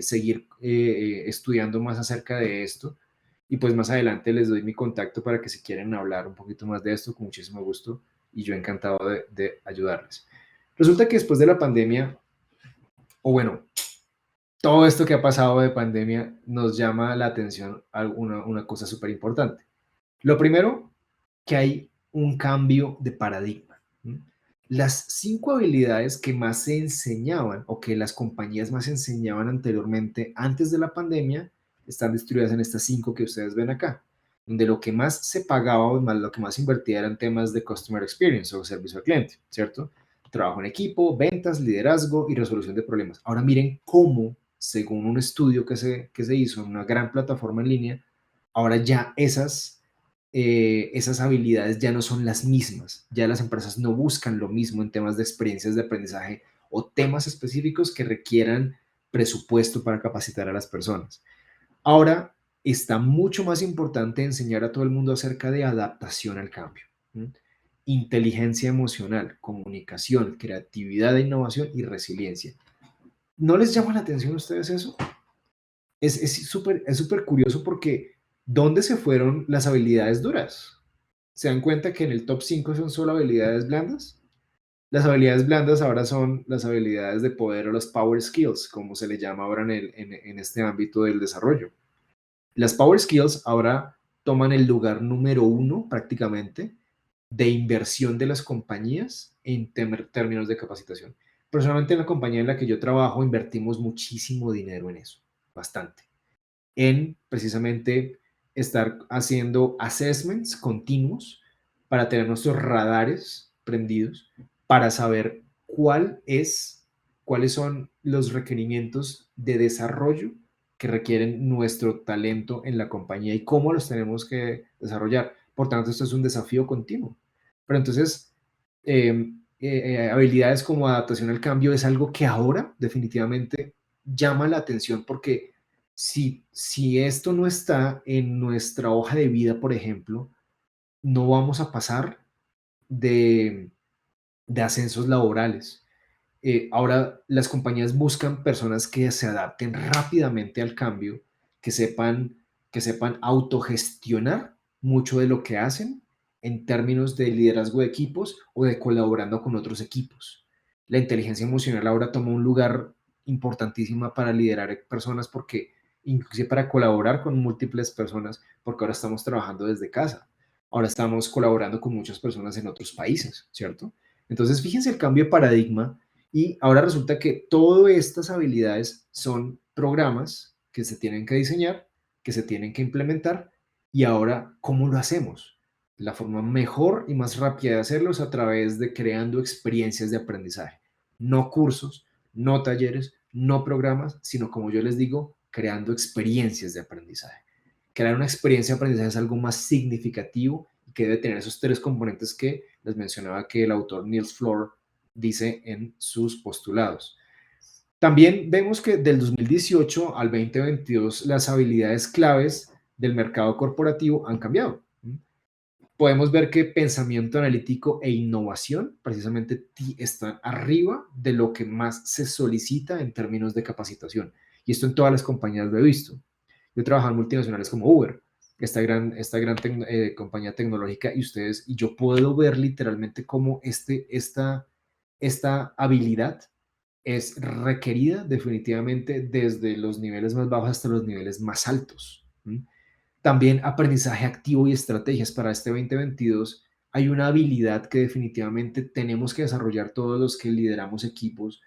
seguir estudiando más acerca de esto. Y pues más adelante les doy mi contacto para que si quieren hablar un poquito más de esto, con muchísimo gusto, y yo encantado de ayudarles. Resulta que después de la pandemia, o bueno, todo esto que ha pasado de pandemia nos llama la atención a una cosa súper importante. Lo primero, que hay un cambio de paradigma. ¿M? Las 5 habilidades que más se enseñaban o que las compañías más enseñaban anteriormente, antes de la pandemia, están distribuidas en estas 5 que ustedes ven acá, donde lo que más se pagaba o más, lo que más se invertía eran temas de customer experience o servicio al cliente, ¿cierto? Trabajo en equipo, ventas, liderazgo y resolución de problemas. Ahora miren cómo, según un estudio que se hizo en una gran plataforma en línea, ahora ya esas habilidades ya no son las mismas. Ya las empresas no buscan lo mismo en temas de experiencias de aprendizaje o temas específicos que requieran presupuesto para capacitar a las personas. Ahora está mucho más importante enseñar a todo el mundo acerca de adaptación al cambio. ¿M? Inteligencia emocional, comunicación, creatividad e innovación y resiliencia. ¿No les llama la atención a ustedes eso? Es súper curioso porque ¿dónde se fueron las habilidades duras? ¿Se dan cuenta que en el top 5 son solo habilidades blandas? Las habilidades blandas ahora son las habilidades de poder o los power skills, como se le llama ahora en este ámbito del desarrollo. Las power skills ahora toman el lugar número 1 prácticamente de inversión de las compañías en términos de capacitación. Personalmente en la compañía en la que yo trabajo invertimos muchísimo dinero en eso, bastante en precisamente estar haciendo assessments continuos para tener nuestros radares prendidos para saber cuáles son los requerimientos de desarrollo que requieren nuestro talento en la compañía y cómo los tenemos que desarrollar. Por tanto, esto es un desafío continuo. Pero entonces, habilidades como adaptación al cambio es algo que ahora definitivamente llama la atención porque si esto no está en nuestra hoja de vida, por ejemplo, no vamos a pasar de, de ascensos laborales. Ahora las compañías buscan personas que se adapten rápidamente al cambio, que sepan, que sepan autogestionar mucho de lo que hacen en términos de liderazgo de equipos o de colaborando con otros equipos. La inteligencia emocional ahora toma un lugar importantísima para liderar personas porque inclusive para colaborar con múltiples personas, porque ahora estamos trabajando desde casa. Ahora estamos colaborando con muchas personas en otros países, ¿cierto? Entonces, fíjense el cambio de paradigma y ahora resulta que todas estas habilidades son programas que se tienen que diseñar, que se tienen que implementar. Y ahora, ¿cómo lo hacemos? La forma mejor y más rápida de hacerlo es a través de creando experiencias de aprendizaje. No cursos, no talleres, no programas, sino como yo les digo, creando experiencias de aprendizaje. Crear una experiencia de aprendizaje es algo más significativo y que debe tener esos tres componentes que les mencionaba que el autor Niels Flohr dice en sus postulados. También vemos que del 2018 al 2022 las habilidades claves del mercado corporativo han cambiado. Podemos ver que pensamiento analítico e innovación precisamente están arriba de lo que más se solicita en términos de capacitación. Y esto en todas las compañías lo he visto. Yo he trabajado en multinacionales como Uber, esta gran compañía tecnológica, y yo puedo ver literalmente cómo esta habilidad es requerida definitivamente desde los niveles más bajos hasta los niveles más altos. También aprendizaje activo y estrategias para este 2022. Hay una habilidad que definitivamente tenemos que desarrollar todos los que lideramos equipos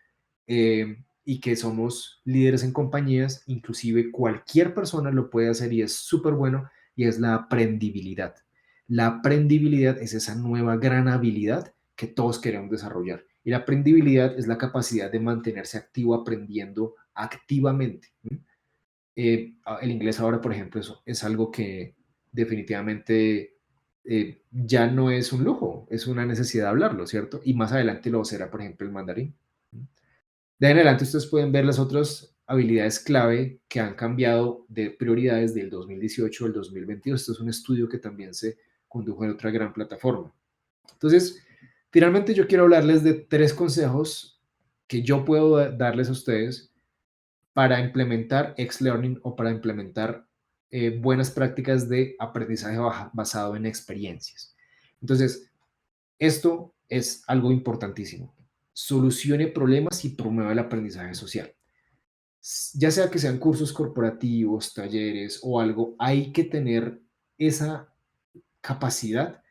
y que somos líderes en compañías, inclusive cualquier persona lo puede hacer y es súper bueno, y es la aprendibilidad. La aprendibilidad es esa nueva gran habilidad que todos queremos desarrollar. Y la aprendibilidad es la capacidad de mantenerse activo aprendiendo activamente. El inglés ahora, por ejemplo, es algo que definitivamente ya no es un lujo, es una necesidad de hablarlo, ¿cierto? Y más adelante lo será, por ejemplo, el mandarín. De ahí en adelante ustedes pueden ver las otras habilidades clave que han cambiado de prioridades del 2018 al 2022. Esto es un estudio que también se condujo en otra gran plataforma. Entonces, finalmente yo quiero hablarles de 3 consejos que yo puedo darles a ustedes para implementar X-Learning o para implementar buenas prácticas de aprendizaje basado en experiencias. Entonces, esto es algo importantísimo. Solucione problemas y promueva el aprendizaje social. Ya sea que sean cursos corporativos, talleres o algo, hay que tener esa capacidad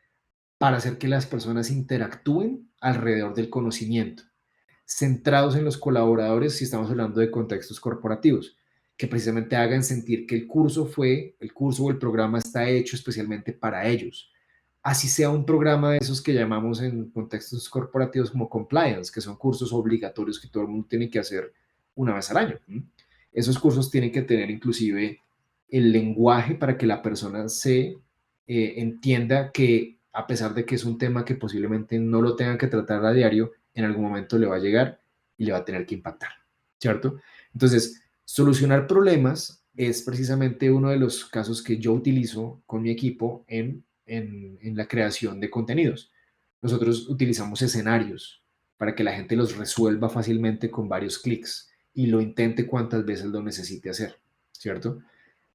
para hacer que las personas interactúen alrededor del conocimiento, centrados en los colaboradores si estamos hablando de contextos corporativos, que precisamente hagan sentir que el curso o el programa está hecho especialmente para ellos. Así sea un programa de esos que llamamos en contextos corporativos como compliance, que son cursos obligatorios que todo el mundo tiene que hacer una vez al año. Esos cursos tienen que tener inclusive el lenguaje para que la persona se entienda que a pesar de que es un tema que posiblemente no lo tenga que tratar a diario, en algún momento le va a llegar y le va a tener que impactar, ¿cierto? Entonces, solucionar problemas es precisamente uno de los casos que yo utilizo con mi equipo en la creación de contenidos. Nosotros utilizamos escenarios para que la gente los resuelva fácilmente con varios clics y lo intente cuantas veces lo necesite hacer, ¿cierto?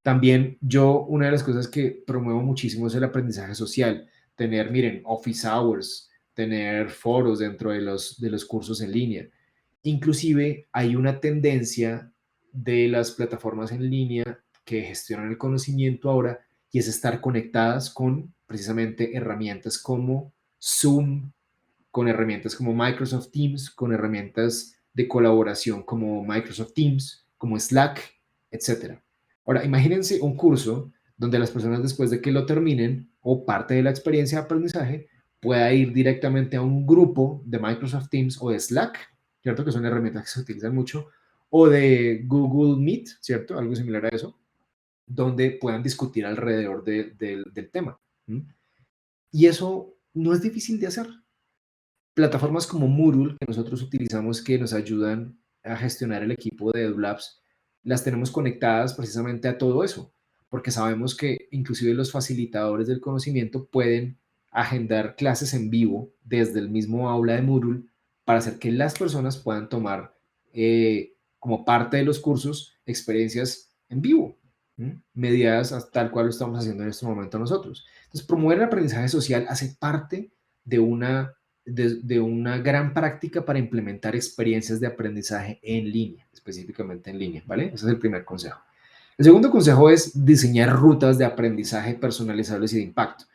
También una de las cosas que promuevo muchísimo es el aprendizaje social. Tener, miren, office hours, tener foros dentro de los cursos en línea. Inclusive hay una tendencia de las plataformas en línea que gestionan el conocimiento ahora, y es estar conectadas con precisamente herramientas como Zoom, con herramientas como Microsoft Teams, con herramientas de colaboración como Microsoft Teams, como Slack, etcétera. Ahora, imagínense un curso donde las personas después de que lo terminen o parte de la experiencia de aprendizaje pueda ir directamente a un grupo de Microsoft Teams o de Slack, ¿cierto? Que son herramientas que se utilizan mucho, o de Google Meet, ¿cierto? Algo similar a eso, donde puedan discutir alrededor del tema. Y eso no es difícil de hacer. Plataformas como Moodle, que nosotros utilizamos, que nos ayudan a gestionar el equipo de EduLabs, las tenemos conectadas precisamente a todo eso, porque sabemos que inclusive los facilitadores del conocimiento pueden agendar clases en vivo desde el mismo aula de Moodle para hacer que las personas puedan tomar como parte de los cursos experiencias en vivo, mediadas tal cual lo estamos haciendo en este momento nosotros. Entonces, promover el aprendizaje social hace parte de una gran práctica para implementar experiencias de aprendizaje en línea, específicamente en línea, ¿vale? Ese es el primer consejo. El segundo consejo es diseñar rutas de aprendizaje personalizables y de impacto.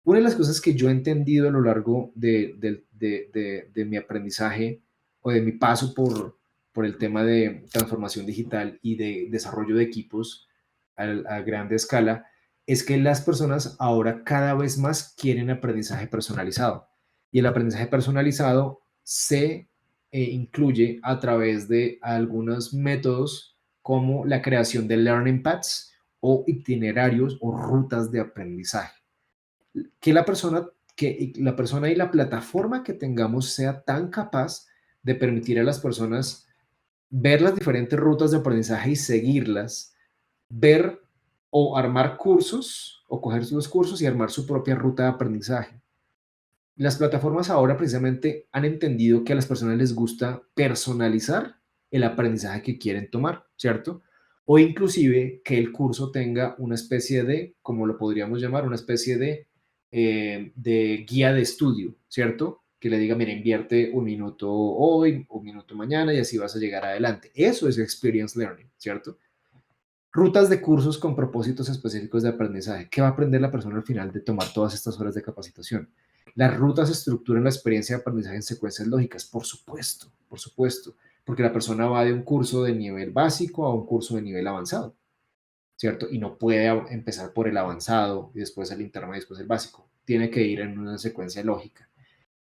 Una de las cosas que yo he entendido a lo largo de mi aprendizaje o de mi paso por el tema de transformación digital y de desarrollo de equipos a grande escala es que las personas ahora cada vez más quieren aprendizaje personalizado. Y el aprendizaje personalizado se incluye a través de algunos métodos como la creación de learning paths o itinerarios o rutas de aprendizaje. Que la persona y la plataforma que tengamos sea tan capaz de permitir a las personas ver las diferentes rutas de aprendizaje y seguirlas, ver o armar cursos o coger sus cursos y armar su propia ruta de aprendizaje. Las plataformas ahora precisamente han entendido que a las personas les gusta personalizar el aprendizaje que quieren tomar, ¿cierto? O inclusive que el curso tenga una especie de, como lo podríamos llamar, una especie de guía de estudio, ¿cierto? Que le diga, mira, invierte un minuto hoy, un minuto mañana y así vas a llegar adelante. Eso es experience learning, ¿cierto? Rutas de cursos con propósitos específicos de aprendizaje. ¿Qué va a aprender la persona al final de tomar todas estas horas de capacitación? Las rutas estructuran la experiencia de aprendizaje en secuencias lógicas, por supuesto, porque la persona va de un curso de nivel básico a un curso de nivel avanzado, ¿cierto? Y no puede empezar por el avanzado y después el intermedio y después el básico. Tiene que ir en una secuencia lógica.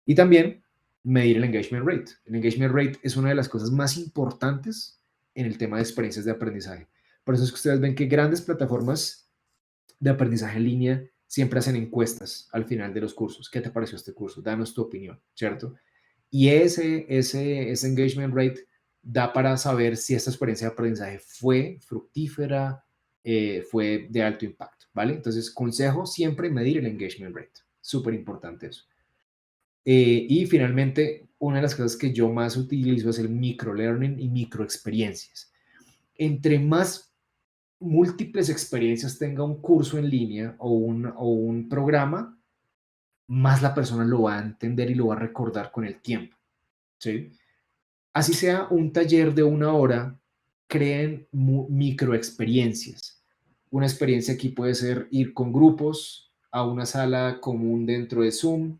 Y también medir el engagement rate. El engagement rate es una de las cosas más importantes en el tema de experiencias de aprendizaje. Por eso es que ustedes ven que grandes plataformas de aprendizaje en línea siempre hacen encuestas al final de los cursos. ¿Qué te pareció este curso? Danos tu opinión, ¿cierto? Y ese engagement rate da para saber si esta experiencia de aprendizaje fue fructífera, fue de alto impacto, ¿vale? Entonces, consejo siempre medir el engagement rate. Súper importante eso. Y finalmente, una de las cosas que yo más utilizo es el microlearning y microexperiencias. Entre más múltiples experiencias tenga un curso en línea o un programa, más la persona lo va a entender y lo va a recordar con el tiempo, ¿sí? Así sea un taller de 1 hora, creen microexperiencias. Una experiencia aquí puede ser ir con grupos a una sala común dentro de Zoom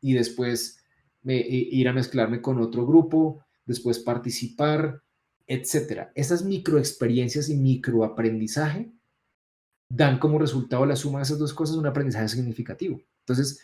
y después ir a mezclarme con otro grupo, después participar, etcétera. Esas microexperiencias y microaprendizaje dan como resultado la suma de esas dos cosas un aprendizaje significativo. Entonces,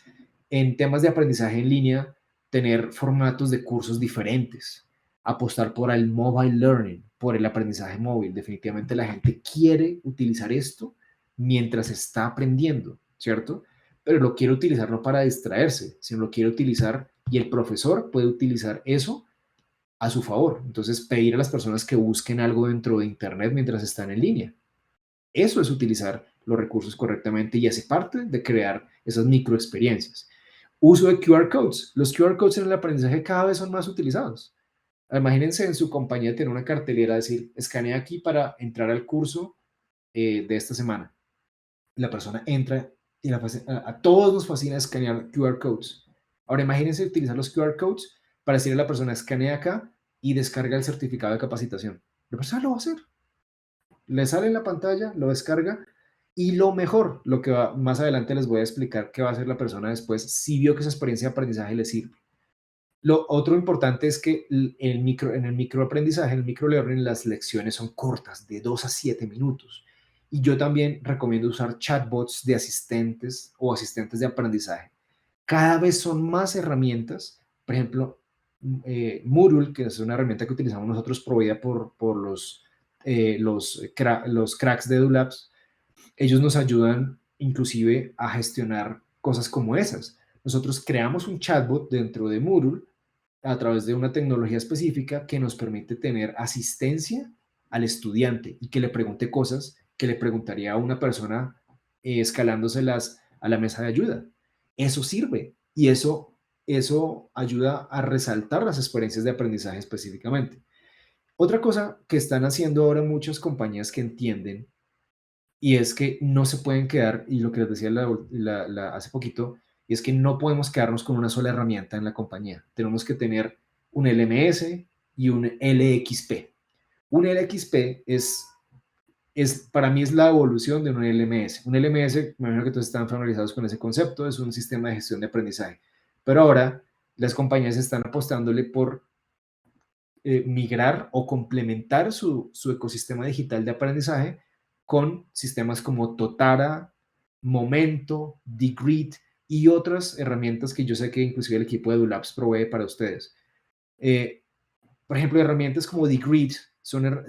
en temas de aprendizaje en línea, tener formatos de cursos diferentes, apostar por el mobile learning, por el aprendizaje móvil. Definitivamente la gente quiere utilizar esto mientras está aprendiendo, ¿cierto? Pero lo quiere utilizar no para distraerse, sino lo quiere utilizar y el profesor puede utilizar eso a su favor. Entonces, pedir a las personas que busquen algo dentro de Internet mientras están en línea. Eso es utilizar los recursos correctamente y hace parte de crear esas microexperiencias. Uso de QR codes. Los QR codes en el aprendizaje cada vez son más utilizados. Imagínense en su compañía tener una cartelera, decir, escanea aquí para entrar al curso de esta semana. La persona entra y a todos nos fascina escanear QR codes. Ahora imagínense utilizar los QR codes para decirle a la persona, escanea acá y descarga el certificado de capacitación. La persona lo va a hacer. Le sale en la pantalla, lo descarga y lo mejor, lo que más adelante les voy a explicar qué va a hacer la persona después si vio que esa experiencia de aprendizaje le sirve. Lo otro importante es que en el microaprendizaje, en el microlearning, las lecciones son cortas, de 2 a 7 minutos. Y yo también recomiendo usar chatbots de asistentes o asistentes de aprendizaje. Cada vez son más herramientas, por ejemplo, Moodle, que es una herramienta que utilizamos nosotros proveída por los cracks de EduLabs. Ellos nos ayudan inclusive a gestionar cosas como esas. Nosotros creamos un chatbot dentro de Moodle a través de una tecnología específica que nos permite tener asistencia al estudiante y que le pregunte cosas que le preguntaría a una persona escalándoselas a la mesa de ayuda. Eso sirve y eso ayuda a resaltar las experiencias de aprendizaje específicamente. Otra cosa que están haciendo ahora muchas compañías que entienden y es que no se pueden quedar, y lo que les decía hace poquito, y es que no podemos quedarnos con una sola herramienta en la compañía. Tenemos que tener un LMS y un LXP. Un LXP para mí es la evolución de un LMS. Un LMS, me imagino que todos están familiarizados con ese concepto, es un sistema de gestión de aprendizaje. Pero ahora las compañías están apostándole por migrar o complementar su ecosistema digital de aprendizaje con sistemas como Totara, Momento, Degreed y otras herramientas que yo sé que inclusive el equipo de EduLabs provee para ustedes. Por ejemplo, herramientas como The Grid son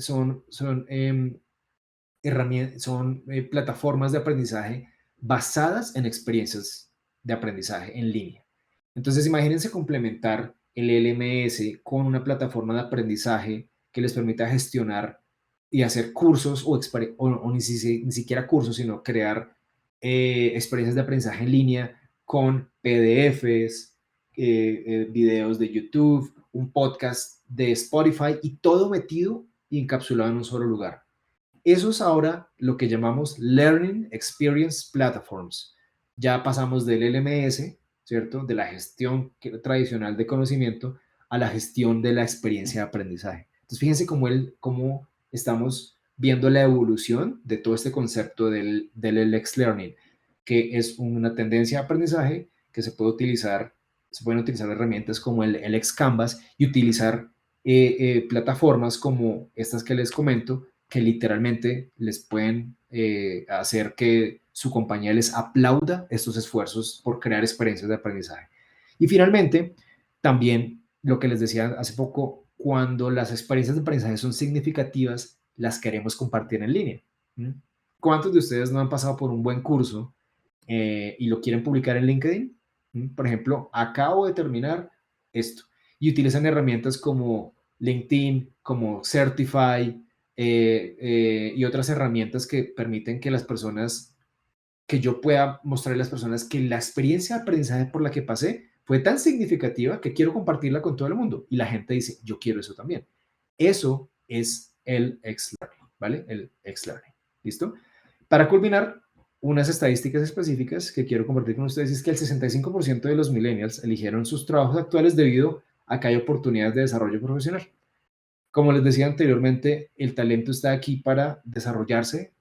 plataformas de aprendizaje basadas en experiencias de aprendizaje en línea. Entonces, imagínense complementar el LMS con una plataforma de aprendizaje que les permita gestionar y hacer cursos o ni siquiera cursos, sino crear experiencias de aprendizaje en línea con PDFs, videos de YouTube, un podcast de Spotify y todo metido y encapsulado en un solo lugar. Eso es ahora lo que llamamos Learning Experience Platforms. Ya pasamos del LMS, ¿cierto? De la gestión tradicional de conocimiento a la gestión de la experiencia de aprendizaje. Entonces, fíjense cómo estamos viendo la evolución de todo este concepto del LX Learning, que es una tendencia de aprendizaje que se pueden utilizar herramientas como el LX Canvas y utilizar plataformas como estas que les comento, que literalmente les pueden hacer que su compañía les aplauda estos esfuerzos por crear experiencias de aprendizaje. Y finalmente, también lo que les decía hace poco, cuando las experiencias de aprendizaje son significativas, las queremos compartir en línea. ¿Cuántos de ustedes no han pasado por un buen curso y lo quieren publicar en LinkedIn? Por ejemplo, acabo de terminar esto y utilizan herramientas como LinkedIn, como Certify, y otras herramientas que permiten que yo pueda mostrarle a las personas que la experiencia de aprendizaje por la que pasé fue tan significativa que quiero compartirla con todo el mundo. Y la gente dice, yo quiero eso también. Eso es el X-Learning, ¿vale? El X-Learning. ¿Listo? Para culminar, unas estadísticas específicas que quiero compartir con ustedes es que el 65% de los millennials eligieron sus trabajos actuales debido a que hay oportunidades de desarrollo profesional. Como les decía anteriormente, el talento está aquí para desarrollarse,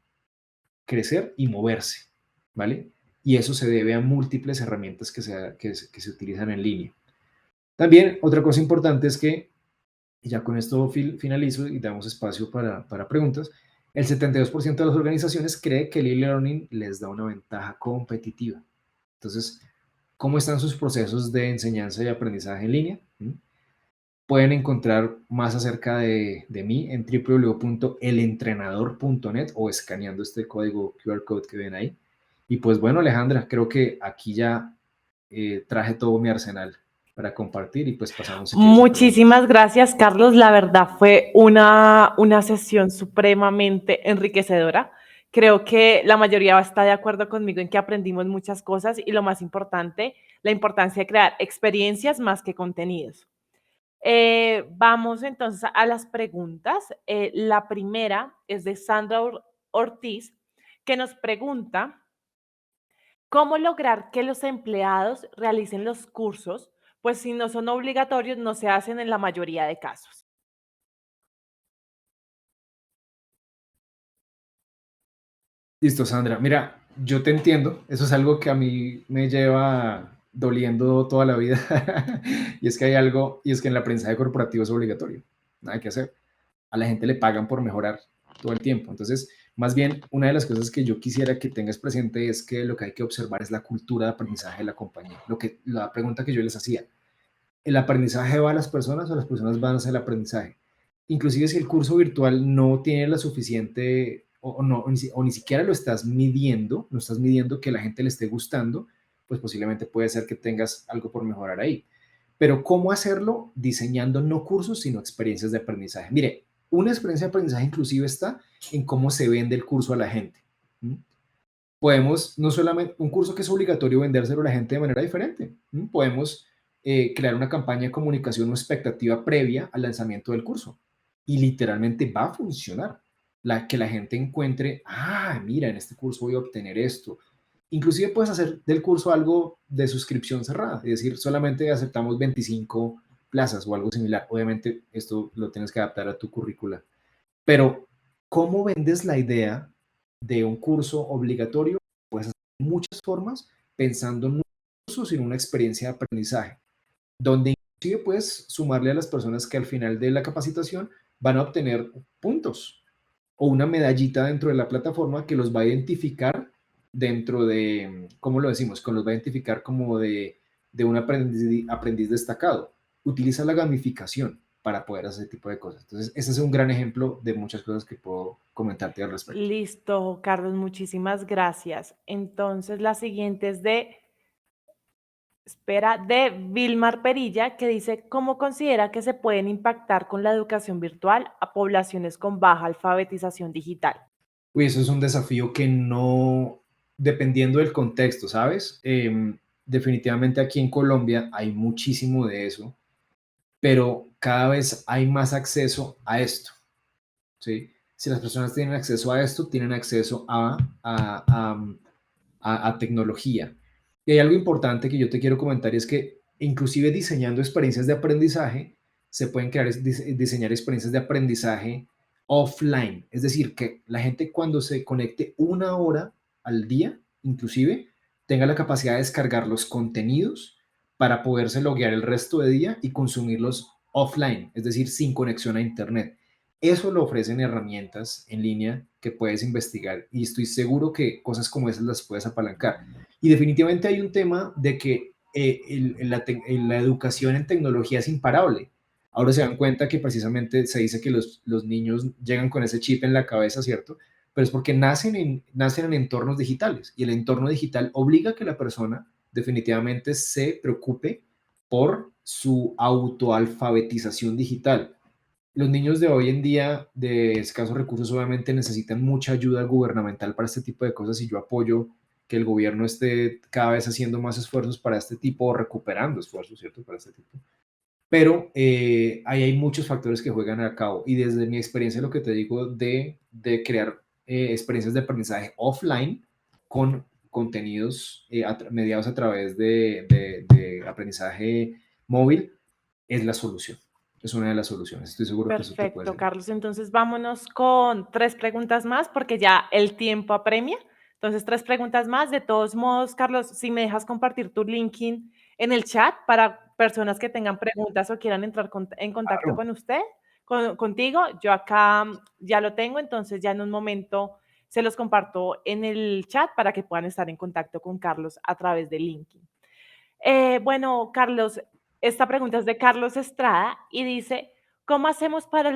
crecer y moverse, ¿vale? Y eso se debe a múltiples herramientas que se utilizan en línea. También otra cosa importante es que, ya con esto finalizo y damos espacio para preguntas, el 72% de las organizaciones cree que el e-learning les da una ventaja competitiva. Entonces, ¿cómo están sus procesos de enseñanza y aprendizaje en línea? Pueden encontrar más acerca de mí en www.elentrenador.net o escaneando este código QR code que ven ahí. Y pues bueno, Alejandra, creo que aquí ya traje todo mi arsenal para compartir y pues pasamos si quieres a preguntas. Muchísimas gracias, Carlos. La verdad fue una sesión supremamente enriquecedora. Creo que la mayoría está de acuerdo conmigo en que aprendimos muchas cosas y lo más importante, la importancia de crear experiencias más que contenidos. Vamos entonces a las preguntas. La primera es de Sandra Ortiz, que nos pregunta, ¿cómo lograr que los empleados realicen los cursos? Pues si no son obligatorios, no se hacen en la mayoría de casos. Listo, Sandra. Mira, yo te entiendo. Eso es algo que a mí me lleva doliendo toda la vida. Y es que hay algo, y es que en el aprendizaje corporativo es obligatorio. Nada que hacer. A la gente le pagan por mejorar todo el tiempo. Entonces, más bien, una de las cosas que yo quisiera que tengas presente es que lo que hay que observar es la cultura de aprendizaje de la compañía. La pregunta que yo les hacía, ¿el aprendizaje va a las personas o las personas van hacia el aprendizaje? Inclusive si el curso virtual no tiene la suficiente o ni siquiera lo estás midiendo, no estás midiendo que la gente le esté gustando, pues posiblemente puede ser que tengas algo por mejorar ahí. Pero ¿cómo hacerlo? Diseñando no cursos, sino experiencias de aprendizaje. Mire, una experiencia de aprendizaje inclusive está en cómo se vende el curso a la gente. ¿Mm? Podemos, no solamente, un curso que es obligatorio vendérselo a la gente de manera diferente. Podemos crear una campaña de comunicación o expectativa previa al lanzamiento del curso. Y literalmente va a funcionar. Que la gente encuentre, mira, en este curso voy a obtener esto. Inclusive puedes hacer del curso algo de suscripción cerrada, es decir, solamente aceptamos 25 plazas o algo similar. Obviamente esto lo tienes que adaptar a tu currícula. Pero, ¿cómo vendes la idea de un curso obligatorio? Puedes hacer muchas formas pensando no en un curso, sino en una experiencia de aprendizaje, donde inclusive puedes sumarle a las personas que al final de la capacitación van a obtener puntos o una medallita dentro de la plataforma que los va a identificar dentro de, ¿cómo lo decimos? Que los va a identificar como de un aprendiz destacado. Utiliza la gamificación. para poder hacer ese tipo de cosas. Entonces, ese es un gran ejemplo de muchas cosas que puedo comentarte al respecto. Listo, Carlos, muchísimas gracias. Entonces, la siguiente es de Vilmar Perilla, que dice, ¿cómo considera que se pueden impactar con la educación virtual a poblaciones con baja alfabetización digital? Uy, eso es un desafío que no, dependiendo del contexto, ¿sabes? Definitivamente aquí en Colombia hay muchísimo de eso, pero cada vez hay más acceso a esto, ¿sí? Si las personas tienen acceso a esto, tienen acceso a tecnología. Y hay algo importante que yo te quiero comentar y es que inclusive diseñando experiencias de aprendizaje, se pueden crear, diseñar experiencias de aprendizaje offline. Es decir, que la gente cuando se conecte 1 hora al día, inclusive, tenga la capacidad de descargar los contenidos para poderse loguear el resto de día y consumirlos offline, es decir, sin conexión a Internet. Eso lo ofrecen herramientas en línea que puedes investigar y estoy seguro que cosas como esas las puedes apalancar. Y definitivamente hay un tema de que la educación en tecnología es imparable. Ahora se dan cuenta que precisamente se dice que los niños llegan con ese chip en la cabeza, ¿cierto? Pero es porque nacen en entornos digitales y el entorno digital obliga a que la persona definitivamente se preocupe por su autoalfabetización digital. Los niños de hoy en día de escasos recursos obviamente necesitan mucha ayuda gubernamental para este tipo de cosas y yo apoyo que el gobierno esté cada vez haciendo más esfuerzos para este tipo o recuperando esfuerzos, ¿cierto? Para este tipo. Pero ahí hay muchos factores que juegan a cabo y desde mi experiencia lo que te digo de crear experiencias de aprendizaje offline con contenidos mediados a través de aprendizaje móvil es la solución. Es una de las soluciones. Estoy seguro que eso te puede Perfecto, servir. Carlos. Entonces vámonos con 3 preguntas más porque ya el tiempo apremia. Entonces, 3 preguntas más. De todos modos, Carlos, si me dejas compartir tu LinkedIn en el chat para personas que tengan preguntas o quieran entrar en contacto Claro. con usted, contigo, yo acá ya lo tengo, entonces ya en un momento se los comparto en el chat para que puedan estar en contacto con Carlos a través de LinkedIn. Bueno, Carlos, esta pregunta es de Carlos Estrada y dice, ¿cómo hacemos para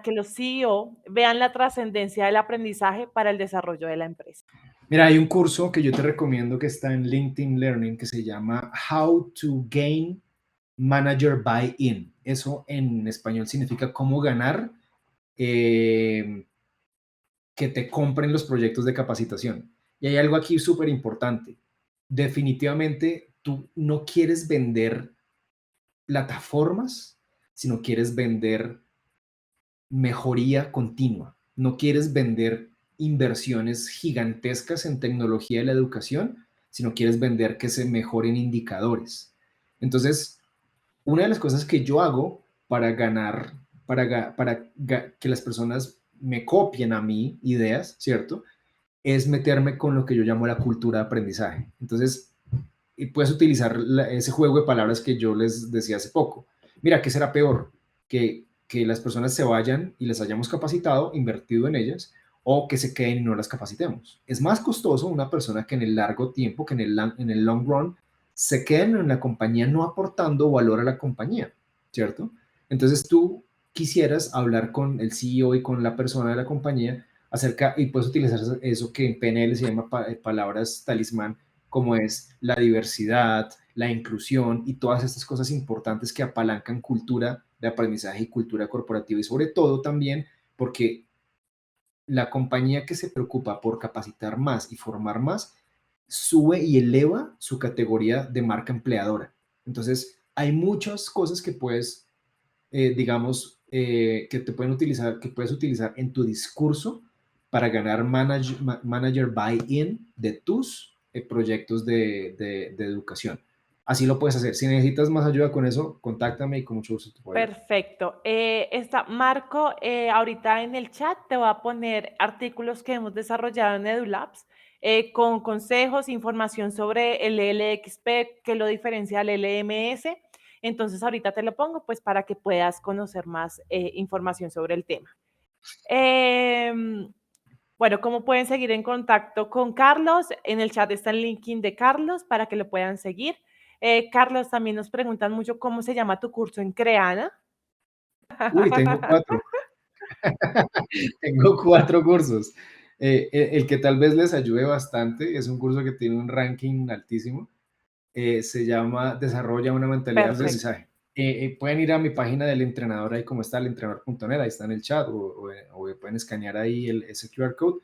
que los CEO vean la trascendencia del aprendizaje para el desarrollo de la empresa? Mira, hay un curso que yo te recomiendo que está en LinkedIn Learning que se llama How to Gain Manager Buy-in. Eso en español significa cómo ganar eh, que te compren los proyectos de capacitación. Y hay algo aquí súper importante. Definitivamente tú no quieres vender plataformas, sino quieres vender mejoría continua. No quieres vender inversiones gigantescas en tecnología de la educación, sino quieres vender que se mejoren indicadores. Entonces, una de las cosas que yo hago para ganar, que las personas me copien a mí ideas, ¿cierto? Es meterme con lo que yo llamo la cultura de aprendizaje. Entonces, y puedes utilizar ese juego de palabras que yo les decía hace poco. Mira, ¿qué será peor? Que las personas se vayan y les hayamos capacitado, invertido en ellas, o que se queden y no las capacitemos. Es más costoso una persona que en el largo tiempo, que en el long run, se queden en la compañía no aportando valor a la compañía, ¿cierto? Entonces tú quisieras hablar con el CEO y con la persona de la compañía acerca, y puedes utilizar eso que en PNL se llama palabras talismán, como es la diversidad, la inclusión y todas estas cosas importantes que apalancan cultura de aprendizaje y cultura corporativa y sobre todo también porque la compañía que se preocupa por capacitar más y formar más sube y eleva su categoría de marca empleadora. Entonces, hay muchas cosas que puedes, digamos, que te pueden utilizar, que puedes utilizar en tu discurso para ganar manager buy-in de tus proyectos de educación. Así lo puedes hacer. Si necesitas más ayuda con eso, contáctame y con mucho gusto te puedo ayudar. Perfecto. Marco, ahorita en el chat te voy a poner artículos que hemos desarrollado en EduLabs con consejos, información sobre el LXP, que lo diferencia del LMS. Entonces, ahorita te lo pongo pues para que puedas conocer más información sobre el tema. Em, bueno, ¿cómo pueden seguir en contacto con Carlos? En el chat está el LinkedIn de Carlos para que lo puedan seguir. Carlos, también nos preguntan mucho cómo se llama tu curso en Creana. Uy, tengo 4. Tengo 4 cursos. El que tal vez les ayude bastante es un curso que tiene un ranking altísimo, se llama Desarrolla una mentalidad de Perfecto. aprendizaje. Pueden ir a mi página del entrenador, ahí como está el entrenador.net, ahí está en el chat, o pueden escanear ahí ese QR code,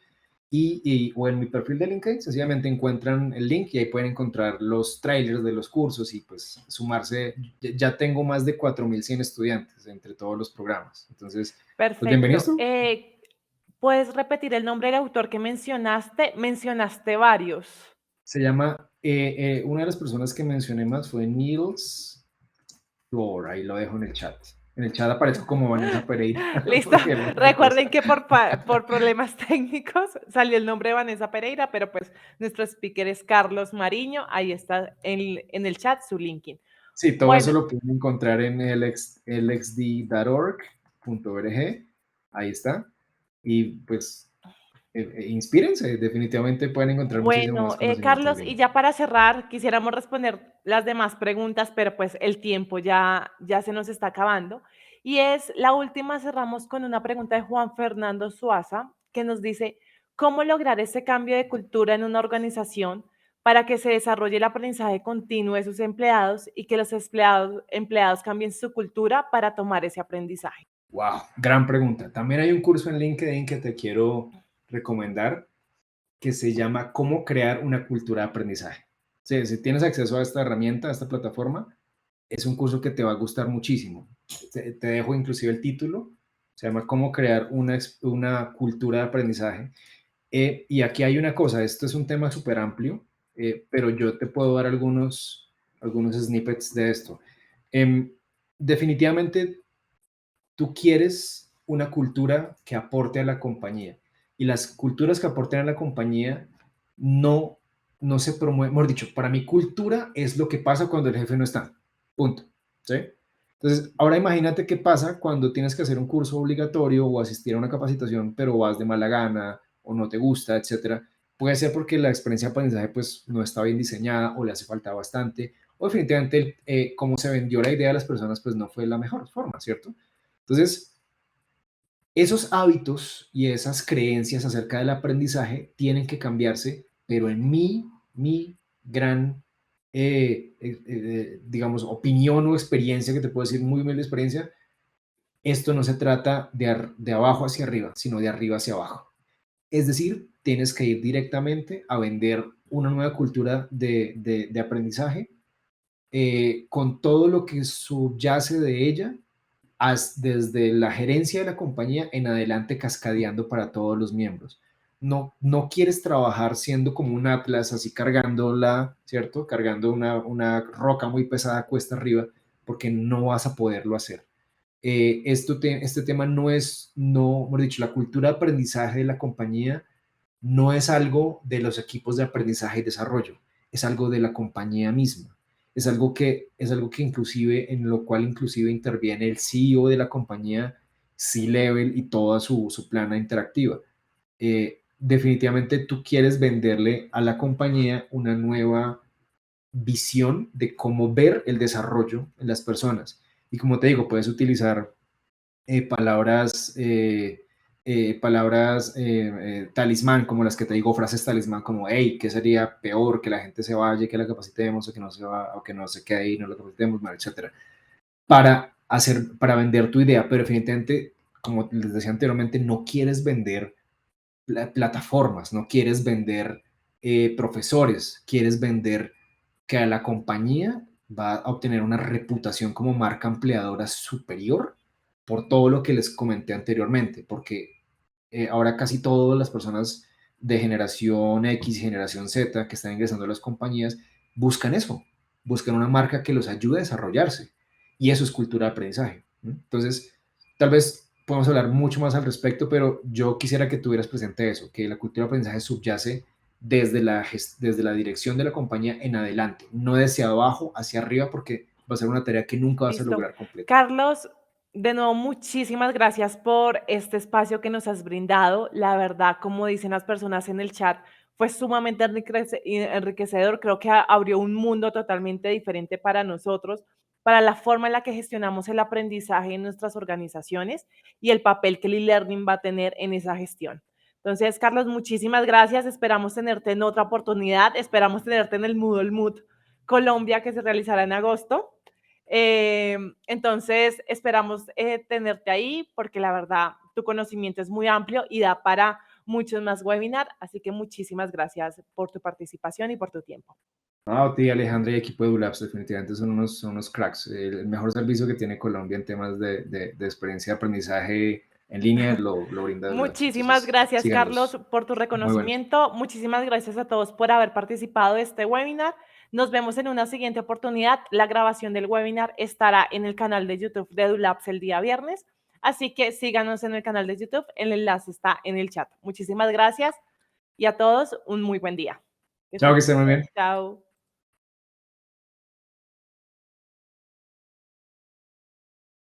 o en mi perfil de LinkedIn, sencillamente encuentran el link y ahí pueden encontrar los trailers de los cursos y pues sumarse. Ya tengo más de 4.100 estudiantes entre todos los programas. Entonces, pues bienvenidos Perfecto. tú. ¿Puedes repetir el nombre del autor que mencionaste? Mencionaste varios. Se llama, una de las personas que mencioné más fue Niels Floor, ahí lo dejo en el chat. En el chat aparezco como Vanessa Pereira, Listo. porque no me Recuerden cuesta. que por problemas técnicos salió el nombre de Vanessa Pereira, pero pues nuestro speaker es Carlos Mariño. Ahí está en el chat su LinkedIn. Sí, todo eso Bueno, lo pueden encontrar en lxd.org. Ahí está. Y pues, inspírense, definitivamente pueden encontrar muchísimo más bueno, conocimiento en Carlos, y línea. ya para cerrar, quisiéramos responder las demás preguntas, pero pues el tiempo ya se nos está acabando. Y es la última, cerramos con una pregunta de Juan Fernando Suaza, que nos dice, ¿cómo lograr ese cambio de cultura en una organización para que se desarrolle el aprendizaje continuo de sus empleados y que los empleados cambien su cultura para tomar ese aprendizaje? Wow, gran pregunta. También hay un curso en LinkedIn que te quiero recomendar que se llama Cómo crear una cultura de aprendizaje. Sí, si tienes acceso a esta herramienta, a esta plataforma, es un curso que te va a gustar muchísimo. Te dejo inclusive el título, se llama Cómo crear una cultura de aprendizaje. Y aquí hay una cosa, esto es un tema súper amplio, pero yo te puedo dar algunos snippets de esto. Em, Definitivamente tú quieres una cultura que aporte a la compañía. Y las culturas que aporten a la compañía no, no se promueven. Mejor dicho, para mí cultura es lo que pasa cuando el jefe no está. Punto. ¿Sí? Entonces, ahora imagínate qué pasa cuando tienes que hacer un curso obligatorio o asistir a una capacitación, pero vas de mala gana o no te gusta, etcétera. Puede ser porque la experiencia de aprendizaje pues, no está bien diseñada o le hace falta bastante, o definitivamente cómo se vendió la idea a las personas pues no fue la mejor forma, ¿cierto? Entonces, esos hábitos y esas creencias acerca del aprendizaje tienen que cambiarse, pero en mi gran, digamos, opinión o experiencia, que te puedo decir muy humilde experiencia, esto no se trata de abajo hacia arriba, sino de arriba hacia abajo. Es decir, tienes que ir directamente a vender una nueva cultura de aprendizaje, con todo lo que subyace de ella, desde la gerencia de la compañía en adelante, cascadeando para todos los miembros. No quieres trabajar siendo como un Atlas, así cargándola, ¿cierto? Cargando una roca muy pesada cuesta arriba, porque no vas a poderlo hacer. Este tema no es, no, mejor dicho, la cultura de aprendizaje de la compañía no es algo de los equipos de aprendizaje y desarrollo, es algo de la compañía misma. Es algo que inclusive, en lo cual inclusive interviene el CEO de la compañía, C-Level y toda su plana interactiva. Definitivamente tú quieres venderle a la compañía una nueva visión de cómo ver el desarrollo en las personas. Y como te digo, puedes utilizar palabras talismán, como las que te digo, frases talismán, como, hey, ¿qué sería peor? Que la gente se vaya, que la capacitemos, o que no se va, o que no se quede ahí, no la capacitemos, bueno, etcétera, para vender tu idea, pero definitivamente, como les decía anteriormente, no quieres vender plataformas, no quieres vender profesores, quieres vender que a la compañía va a obtener una reputación como marca empleadora superior por todo lo que les comenté anteriormente, porque ahora casi todas las personas de generación X y generación Z que están ingresando a las compañías buscan eso, buscan una marca que los ayude a desarrollarse. Y eso es cultura de aprendizaje. ¿No? Entonces, tal vez podemos hablar mucho más al respecto, pero yo quisiera que tuvieras presente eso, que la cultura de aprendizaje subyace desde la dirección de la compañía en adelante, no desde abajo hacia arriba, porque va a ser una tarea que nunca vas a Listo. lograr completa. Carlos, de nuevo, muchísimas gracias por este espacio que nos has brindado. La verdad, como dicen las personas en el chat, fue sumamente enriquecedor. Creo que abrió un mundo totalmente diferente para nosotros, para la forma en la que gestionamos el aprendizaje en nuestras organizaciones y el papel que el e-learning va a tener en esa gestión. Entonces, Carlos, muchísimas gracias. Esperamos tenerte en otra oportunidad. Esperamos tenerte en el Moodle Mood Colombia, que se realizará en agosto. Entonces, esperamos tenerte ahí porque la verdad tu conocimiento es muy amplio y da para muchos más webinars. Así que muchísimas gracias por tu participación y por tu tiempo. No, ti, Alejandra y equipo de ULAPS definitivamente son unos cracks. El mejor servicio que tiene Colombia en temas de experiencia de aprendizaje en línea lo brinda ULAPS. Muchísimas Entonces, gracias, Carlos, síganlos. por tu Muy bueno. reconocimiento. Muchísimas gracias a todos por haber participado de este webinar. Nos vemos en una siguiente oportunidad. La grabación del webinar estará en el canal de YouTube de EduLabs el día viernes. Así que síganos en el canal de YouTube. El enlace está en el chat. Muchísimas gracias y a todos un muy buen día. Chao, que estén muy bien. Chao.